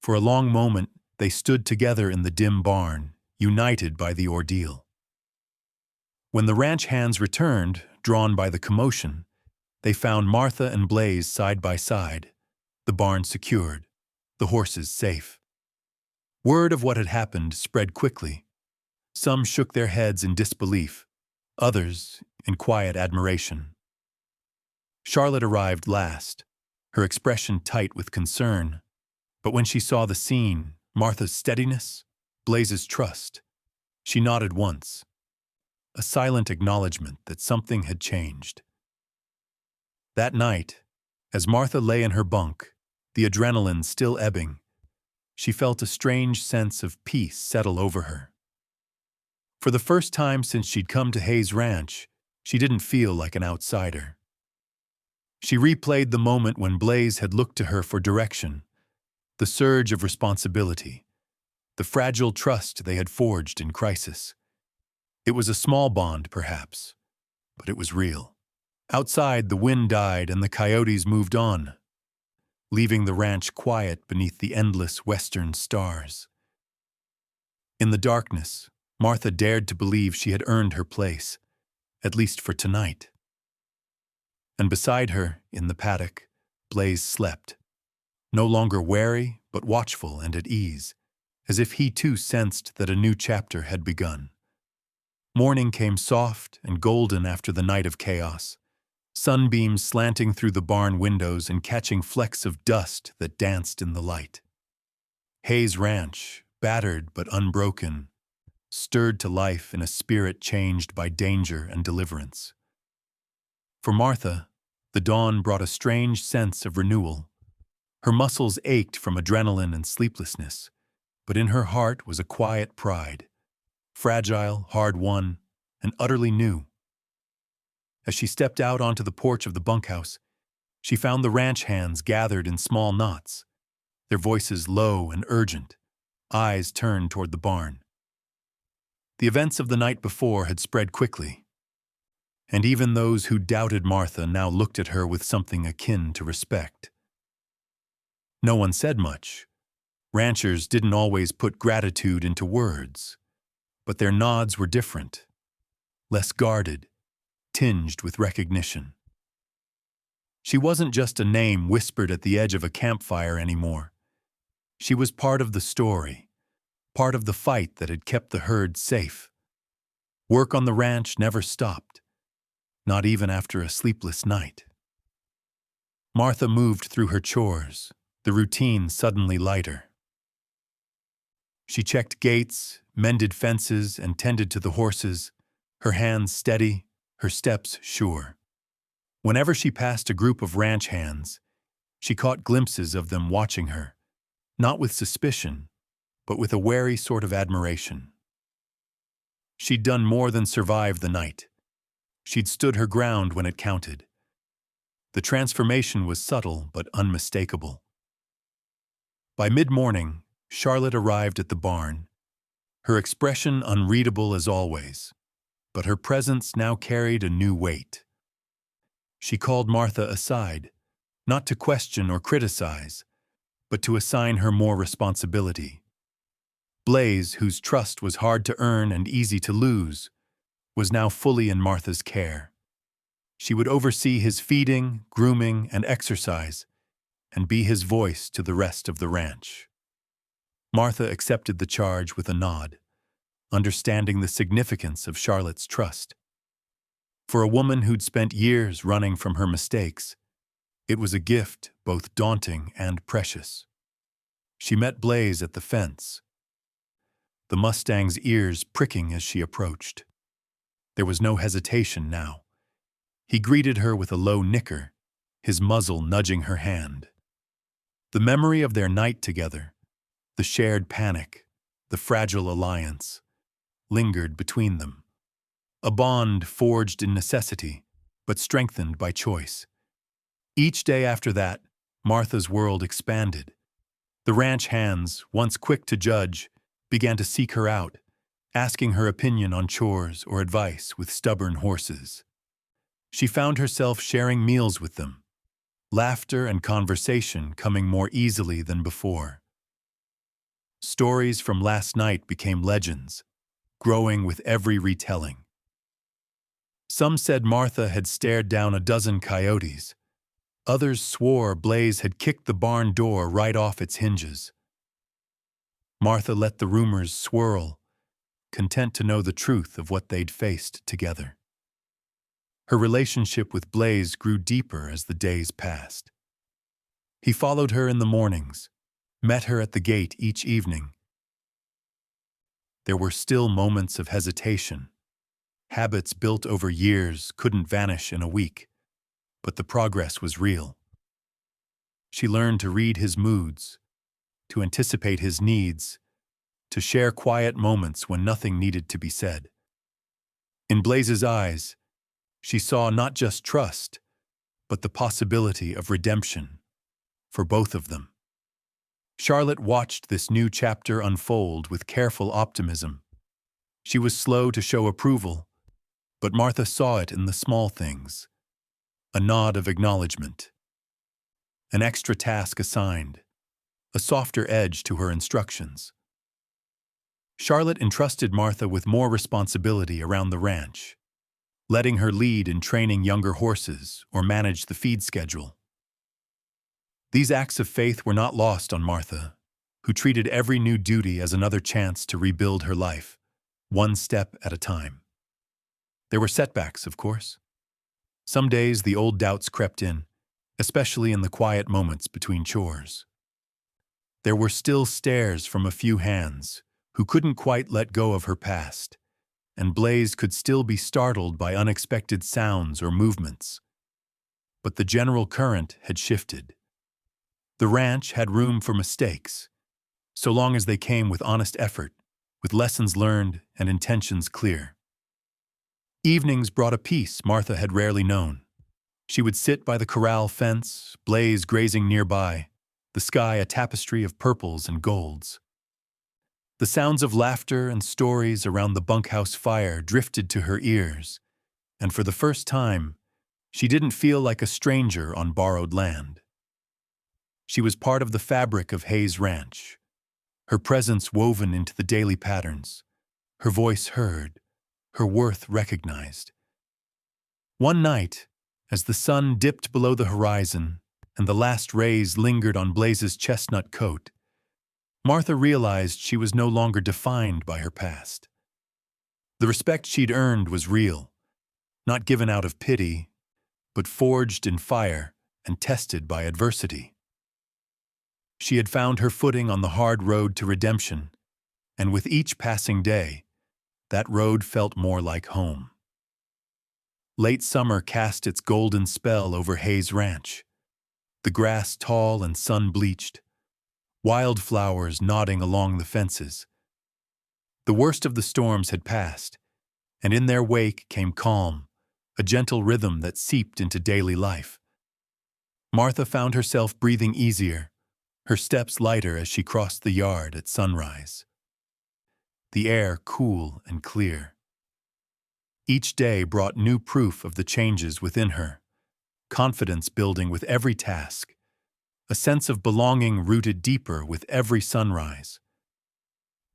For a long moment, they stood together in the dim barn, united by the ordeal. When the ranch hands returned, drawn by the commotion, they found Martha and Blaze side by side, the barn secured, the horses safe. Word of what had happened spread quickly. Some shook their heads in disbelief, others in quiet admiration. Charlotte arrived last, her expression tight with concern, but when she saw the scene, Martha's steadiness, Blaze's trust, she nodded once, a silent acknowledgement that something had changed. That night, as Martha lay in her bunk, the adrenaline still ebbing, she felt a strange sense of peace settle over her. For the first time since she'd come to Hayes Ranch, she didn't feel like an outsider. She replayed the moment when Blaze had looked to her for direction, the surge of responsibility, the fragile trust they had forged in crisis. It was a small bond, perhaps, but it was real. Outside, the wind died and the coyotes moved on, leaving the ranch quiet beneath the endless western stars. In the darkness, Martha dared to believe she had earned her place, at least for tonight. And beside her, in the paddock, Blaze slept, no longer wary, but watchful and at ease, as if he too sensed that a new chapter had begun. Morning came soft and golden after the night of chaos, sunbeams slanting through the barn windows and catching flecks of dust that danced in the light. Hayes Ranch, battered but unbroken, stirred to life in a spirit changed by danger and deliverance. For Martha, the dawn brought a strange sense of renewal. Her muscles ached from adrenaline and sleeplessness, but in her heart was a quiet pride, fragile, hard-won, and utterly new. As she stepped out onto the porch of the bunkhouse, she found the ranch hands gathered in small knots, their voices low and urgent, eyes turned toward the barn. The events of the night before had spread quickly, and even those who doubted Martha now looked at her with something akin to respect. No one said much. Ranchers didn't always put gratitude into words, but their nods were different, less guarded, tinged with recognition. She wasn't just a name whispered at the edge of a campfire anymore. She was part of the story, part of the fight that had kept the herd safe. Work on the ranch never stopped, not even after a sleepless night. Martha moved through her chores, the routine suddenly lighter. She checked gates, mended fences, and tended to the horses, her hands steady, her steps sure. Whenever she passed a group of ranch hands, she caught glimpses of them watching her, not with suspicion, but with a wary sort of admiration. She'd done more than survive the night. She'd stood her ground when it counted. The transformation was subtle but unmistakable. By mid-morning, Charlotte arrived at the barn, her expression unreadable as always, but her presence now carried a new weight. She called Martha aside, not to question or criticize, but to assign her more responsibility. Blae, whose trust was hard to earn and easy to lose, was now fully in Martha's care. She would oversee his feeding, grooming, and exercise, and be his voice to the rest of the ranch. Martha accepted the charge with a nod, understanding the significance of Charlotte's trust. For a woman who'd spent years running from her mistakes, it was a gift both daunting and precious. She met Blae at the fence, the Mustang's ears pricking as she approached. There was no hesitation now. He greeted her with a low nicker, his muzzle nudging her hand. The memory of their night together, the shared panic, the fragile alliance, lingered between them. A bond forged in necessity, but strengthened by choice. Each day after that, Martha's world expanded. The ranch hands, once quick to judge, began to seek her out, asking her opinion on chores or advice with stubborn horses. She found herself sharing meals with them, laughter and conversation coming more easily than before. Stories from last night became legends, growing with every retelling. Some said Martha had stared down a dozen coyotes. Others swore Blae had kicked the barn door right off its hinges. Martha let the rumors swirl, content to know the truth of what they'd faced together. Her relationship with Blae grew deeper as the days passed. He followed her in the mornings, met her at the gate each evening. There were still moments of hesitation. Habits built over years couldn't vanish in a week, but the progress was real. She learned to read his moods, to anticipate his needs, to share quiet moments when nothing needed to be said. In Blae's eyes, she saw not just trust, but the possibility of redemption for both of them. Charlotte watched this new chapter unfold with careful optimism. She was slow to show approval, but Martha saw it in the small things. A nod of acknowledgement, an extra task assigned, a softer edge to her instructions. Charlotte entrusted Martha with more responsibility around the ranch, letting her lead in training younger horses or manage the feed schedule. These acts of faith were not lost on Martha, who treated every new duty as another chance to rebuild her life, one step at a time. There were setbacks, of course. Some days the old doubts crept in, especially in the quiet moments between chores. There were still stares from a few hands who couldn't quite let go of her past, and Blae could still be startled by unexpected sounds or movements. But the general current had shifted. The ranch had room for mistakes, so long as they came with honest effort, with lessons learned and intentions clear. Evenings brought a peace Martha had rarely known. She would sit by the corral fence, Blae grazing nearby, the sky a tapestry of purples and golds. The sounds of laughter and stories around the bunkhouse fire drifted to her ears, and for the first time, she didn't feel like a stranger on borrowed land. She was part of the fabric of Hayes Ranch, her presence woven into the daily patterns, her voice heard, her worth recognized. One night, as the sun dipped below the horizon and the last rays lingered on Blae's chestnut coat, Martha realized she was no longer defined by her past. The respect she'd earned was real, not given out of pity, but forged in fire and tested by adversity. She had found her footing on the hard road to redemption, and with each passing day, that road felt more like home. Late summer cast its golden spell over Hayes Ranch, the grass tall and sun-bleached, wildflowers nodding along the fences. The worst of the storms had passed, and in their wake came calm, a gentle rhythm that seeped into daily life. Martha found herself breathing easier, her steps lighter as she crossed the yard at sunrise. The air cool and clear. Each day brought new proof of the changes within her, confidence building with every task, a sense of belonging rooted deeper with every sunrise.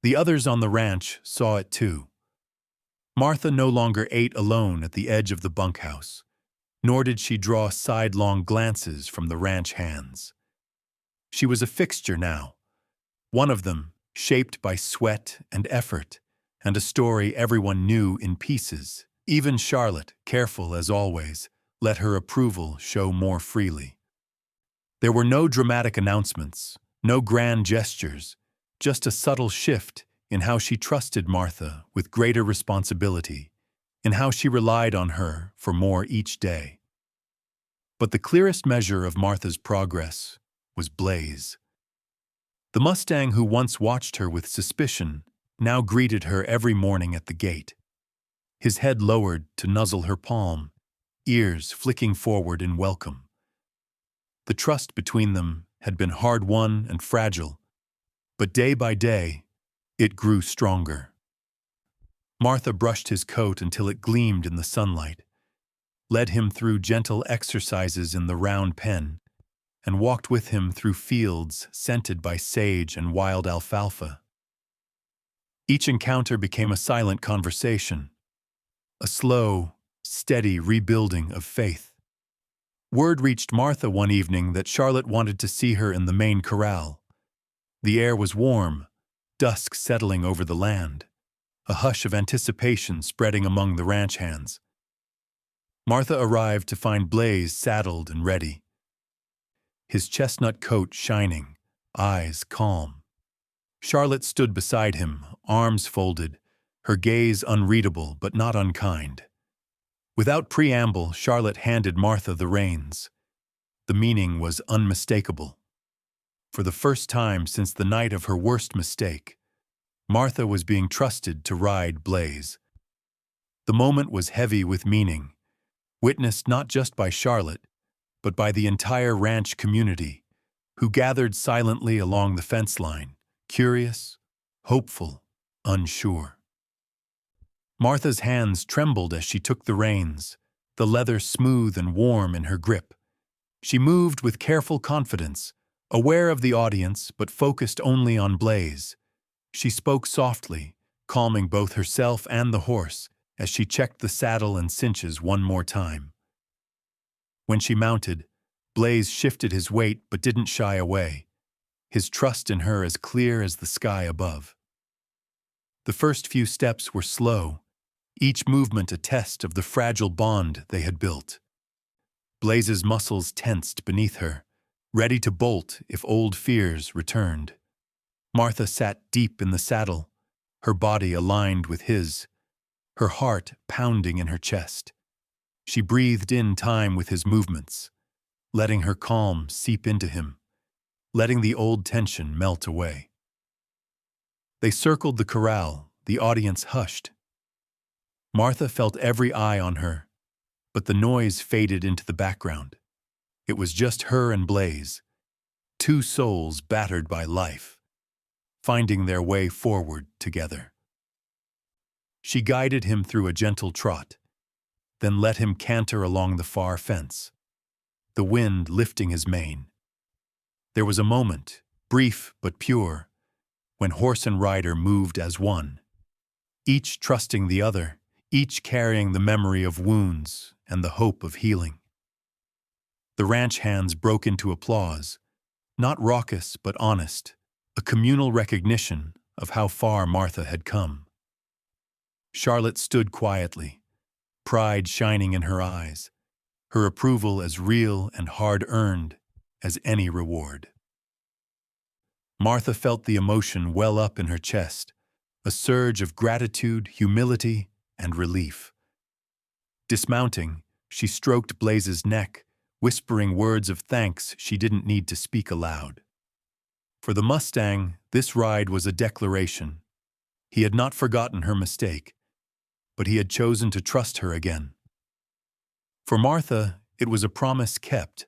The others on the ranch saw it too. Martha no longer ate alone at the edge of the bunkhouse, nor did she draw sidelong glances from the ranch hands. She was a fixture now, one of them, shaped by sweat and effort, and a story everyone knew in pieces. Even Charlotte, careful as always, let her approval show more freely. There were no dramatic announcements, no grand gestures, just a subtle shift in how she trusted Martha with greater responsibility, in how she relied on her for more each day. But the clearest measure of Martha's progress was Blaze. The Mustang who once watched her with suspicion now greeted her every morning at the gate, his head lowered to nuzzle her palm, ears flicking forward in welcome. The trust between them had been hard-won and fragile, but day by day, it grew stronger. Martha brushed his coat until it gleamed in the sunlight, led him through gentle exercises in the round pen, and walked with him through fields scented by sage and wild alfalfa. Each encounter became a silent conversation, a slow, steady rebuilding of faith. Word reached Martha one evening that Charlotte wanted to see her in the main corral. The air was warm, dusk settling over the land, a hush of anticipation spreading among the ranch hands. Martha arrived to find Blaze saddled and ready, his chestnut coat shining, eyes calm. Charlotte stood beside him, arms folded, her gaze unreadable but not unkind. Without preamble, Charlotte handed Martha the reins. The meaning was unmistakable. For the first time since the night of her worst mistake, Martha was being trusted to ride Blaze. The moment was heavy with meaning, witnessed not just by Charlotte, but by the entire ranch community, who gathered silently along the fence line, curious, hopeful, unsure. Martha's hands trembled as she took the reins, the leather smooth and warm in her grip. She moved with careful confidence, aware of the audience but focused only on Blaze. She spoke softly, calming both herself and the horse as she checked the saddle and cinches one more time. When she mounted, Blaze shifted his weight but didn't shy away, his trust in her as clear as the sky above. The first few steps were slow, each movement a test of the fragile bond they had built. Blaze's muscles tensed beneath her, ready to bolt if old fears returned. Martha sat deep in the saddle, her body aligned with his, her heart pounding in her chest. She breathed in time with his movements, letting her calm seep into him, letting the old tension melt away. They circled the corral, the audience hushed. Martha felt every eye on her, but the noise faded into the background. It was just her and Blaze, two souls battered by life, finding their way forward together. She guided him through a gentle trot, then let him canter along the far fence, the wind lifting his mane. There was a moment, brief but pure, when horse and rider moved as one, each trusting the other, each carrying the memory of wounds and the hope of healing. The ranch hands broke into applause, not raucous but honest, a communal recognition of how far Martha had come. Charlotte stood quietly, pride shining in her eyes, her approval as real and hard-earned as any reward. Martha felt the emotion well up in her chest, a surge of gratitude, humility, and relief. Dismounting, she stroked Blaze's neck, whispering words of thanks she didn't need to speak aloud. For the Mustang, this ride was a declaration. He had not forgotten her mistake, but he had chosen to trust her again. For Martha, it was a promise kept,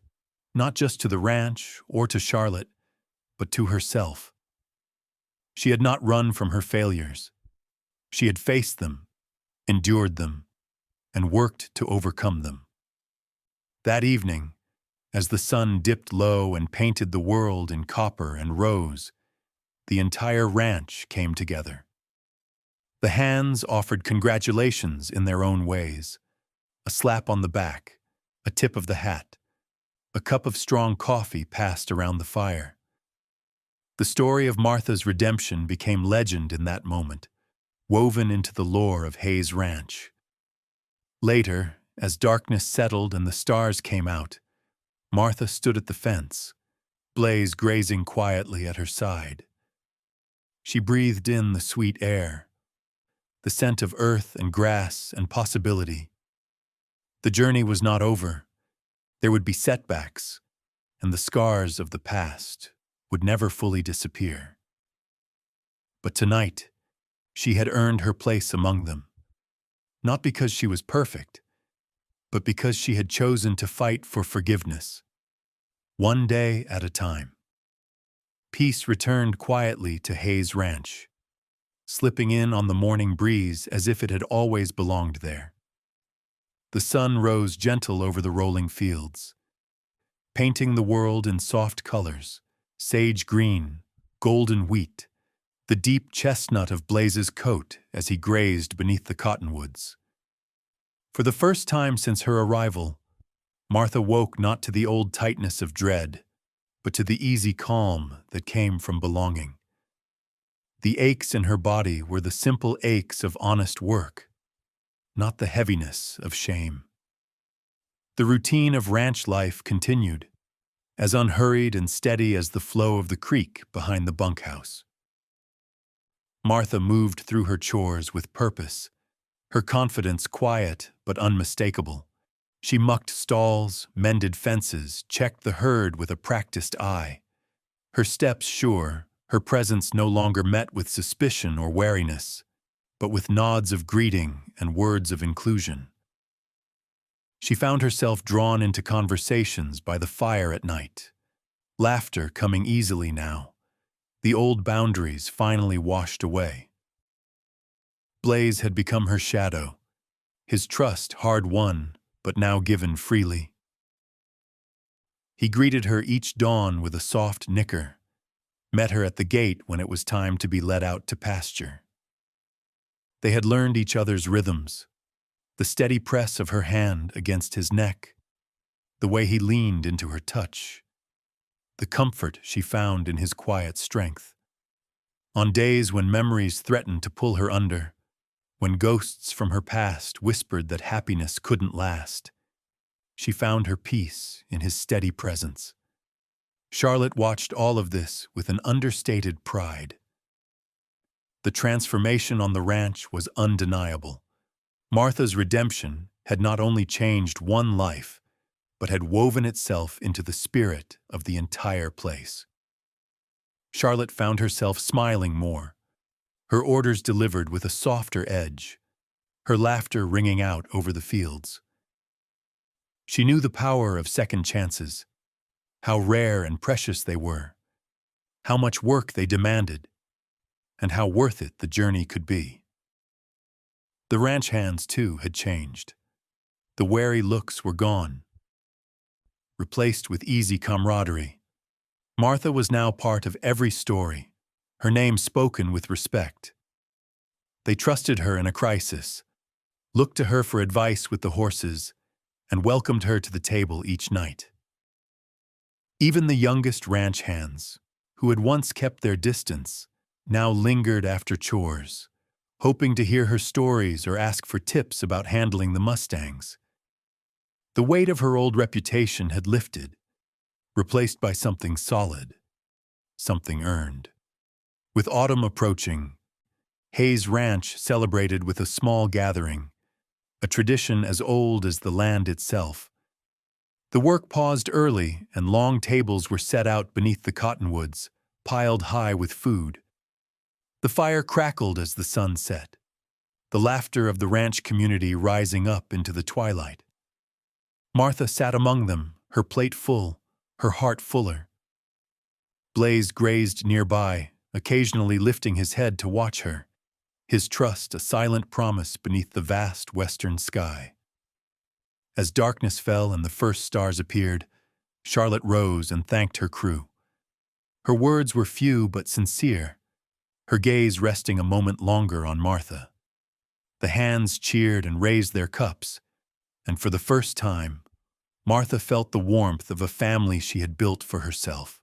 not just to the ranch or to Charlotte, but to herself. She had not run from her failures. She had faced them, endured them, and worked to overcome them. That evening, as the sun dipped low and painted the world in copper and rose, the entire ranch came together. The hands offered congratulations in their own ways. A slap on the back, a tip of the hat, a cup of strong coffee passed around the fire. The story of Martha's redemption became legend in that moment, woven into the lore of Hayes Ranch. Later, as darkness settled and the stars came out, Martha stood at the fence, Blaze grazing quietly at her side. She breathed in the sweet air, the scent of earth and grass and possibility. The journey was not over. There would be setbacks, and the scars of the past would never fully disappear. But tonight, she had earned her place among them, not because she was perfect, but because she had chosen to fight for forgiveness, one day at a time. Peace returned quietly to Hayes Ranch, slipping in on the morning breeze as if it had always belonged there. The sun rose gentle over the rolling fields, painting the world in soft colors, sage green, golden wheat, the deep chestnut of Blaze's coat as he grazed beneath the cottonwoods. For the first time since her arrival, Martha woke not to the old tightness of dread, but to the easy calm that came from belonging. The aches in her body were the simple aches of honest work, not the heaviness of shame. The routine of ranch life continued, as unhurried and steady as the flow of the creek behind the bunkhouse. Martha moved through her chores with purpose, her confidence quiet but unmistakable. She mucked stalls, mended fences, checked the herd with a practiced eye. Her steps sure, her presence no longer met with suspicion or wariness, but with nods of greeting and words of inclusion. She found herself drawn into conversations by the fire at night, laughter coming easily now, the old boundaries finally washed away. Blaze had become her shadow, his trust hard-won, but now given freely. He greeted her each dawn with a soft nicker, met her at the gate when it was time to be let out to pasture. They had learned each other's rhythms, the steady press of her hand against his neck, the way he leaned into her touch, the comfort she found in his quiet strength. On days when memories threatened to pull her under, when ghosts from her past whispered that happiness couldn't last, she found her peace in his steady presence. Charlotte watched all of this with an understated pride. The transformation on the ranch was undeniable. Martha's redemption had not only changed one life, but had woven itself into the spirit of the entire place. Charlotte found herself smiling more, her orders delivered with a softer edge, her laughter ringing out over the fields. She knew the power of second chances, how rare and precious they were, how much work they demanded, and how worth it the journey could be. The ranch hands, too, had changed. The wary looks were gone, replaced with easy camaraderie. Martha was now part of every story, her name spoken with respect. They trusted her in a crisis, looked to her for advice with the horses, and welcomed her to the table each night. Even the youngest ranch hands, who had once kept their distance, now lingered after chores, hoping to hear her stories or ask for tips about handling the Mustangs. The weight of her old reputation had lifted, replaced by something solid, something earned. With autumn approaching, Hayes Ranch celebrated with a small gathering, a tradition as old as the land itself. The work paused early, and long tables were set out beneath the cottonwoods, piled high with food. The fire crackled as the sun set, the laughter of the ranch community rising up into the twilight. Martha sat among them, her plate full, her heart fuller. Blaze grazed nearby, occasionally lifting his head to watch her, his trust a silent promise beneath the vast western sky. As darkness fell and the first stars appeared, Charlotte rose and thanked her crew. Her words were few but sincere, her gaze resting a moment longer on Martha. The hands cheered and raised their cups, and for the first time, Martha felt the warmth of a family she had built for herself,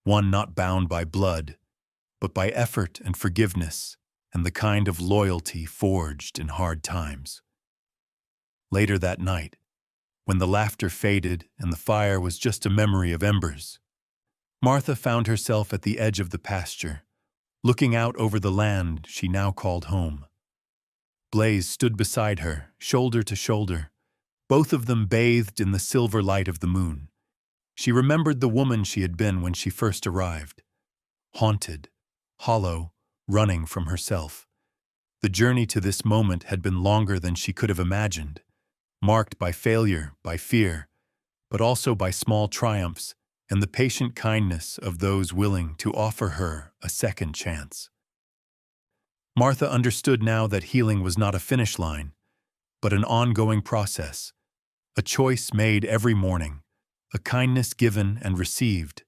one not bound by blood, but by effort and forgiveness and the kind of loyalty forged in hard times. Later that night, when the laughter faded and the fire was just a memory of embers, Martha found herself at the edge of the pasture, looking out over the land she now called home. Blaze stood beside her, shoulder to shoulder, both of them bathed in the silver light of the moon. She remembered the woman she had been when she first arrived, haunted, hollow, running from herself. The journey to this moment had been longer than she could have imagined, marked by failure, by fear, but also by small triumphs and the patient kindness of those willing to offer her a second chance. Martha understood now that healing was not a finish line, but an ongoing process, a choice made every morning, a kindness given and received,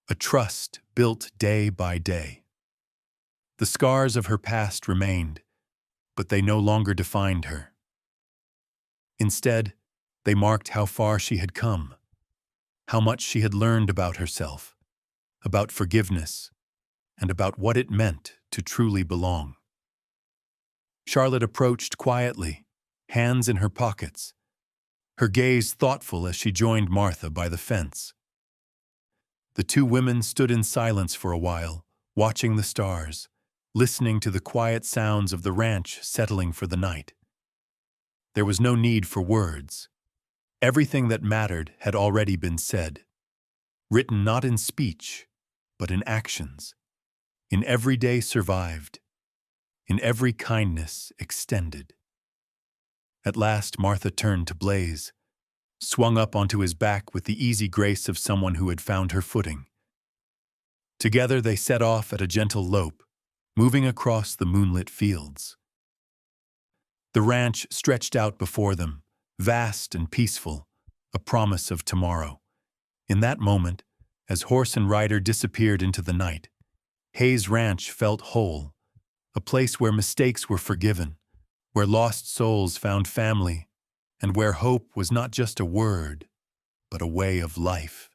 a trust built day by day. The scars of her past remained, but they no longer defined her. Instead, they marked how far she had come, how much she had learned about herself, about forgiveness, and about what it meant to truly belong. Charlotte approached quietly, hands in her pockets, her gaze thoughtful as she joined Martha by the fence. The two women stood in silence for a while, watching the stars, listening to the quiet sounds of the ranch settling for the night. There was no need for words. Everything that mattered had already been said, written not in speech, but in actions, in every day survived, in every kindness extended. At last Martha turned to Blaze, swung up onto his back with the easy grace of someone who had found her footing. Together they set off at a gentle lope, moving across the moonlit fields. The ranch stretched out before them, vast and peaceful, a promise of tomorrow. In that moment, as horse and rider disappeared into the night, Hayes Ranch felt whole, a place where mistakes were forgiven, where lost souls found family, and where hope was not just a word, but a way of life.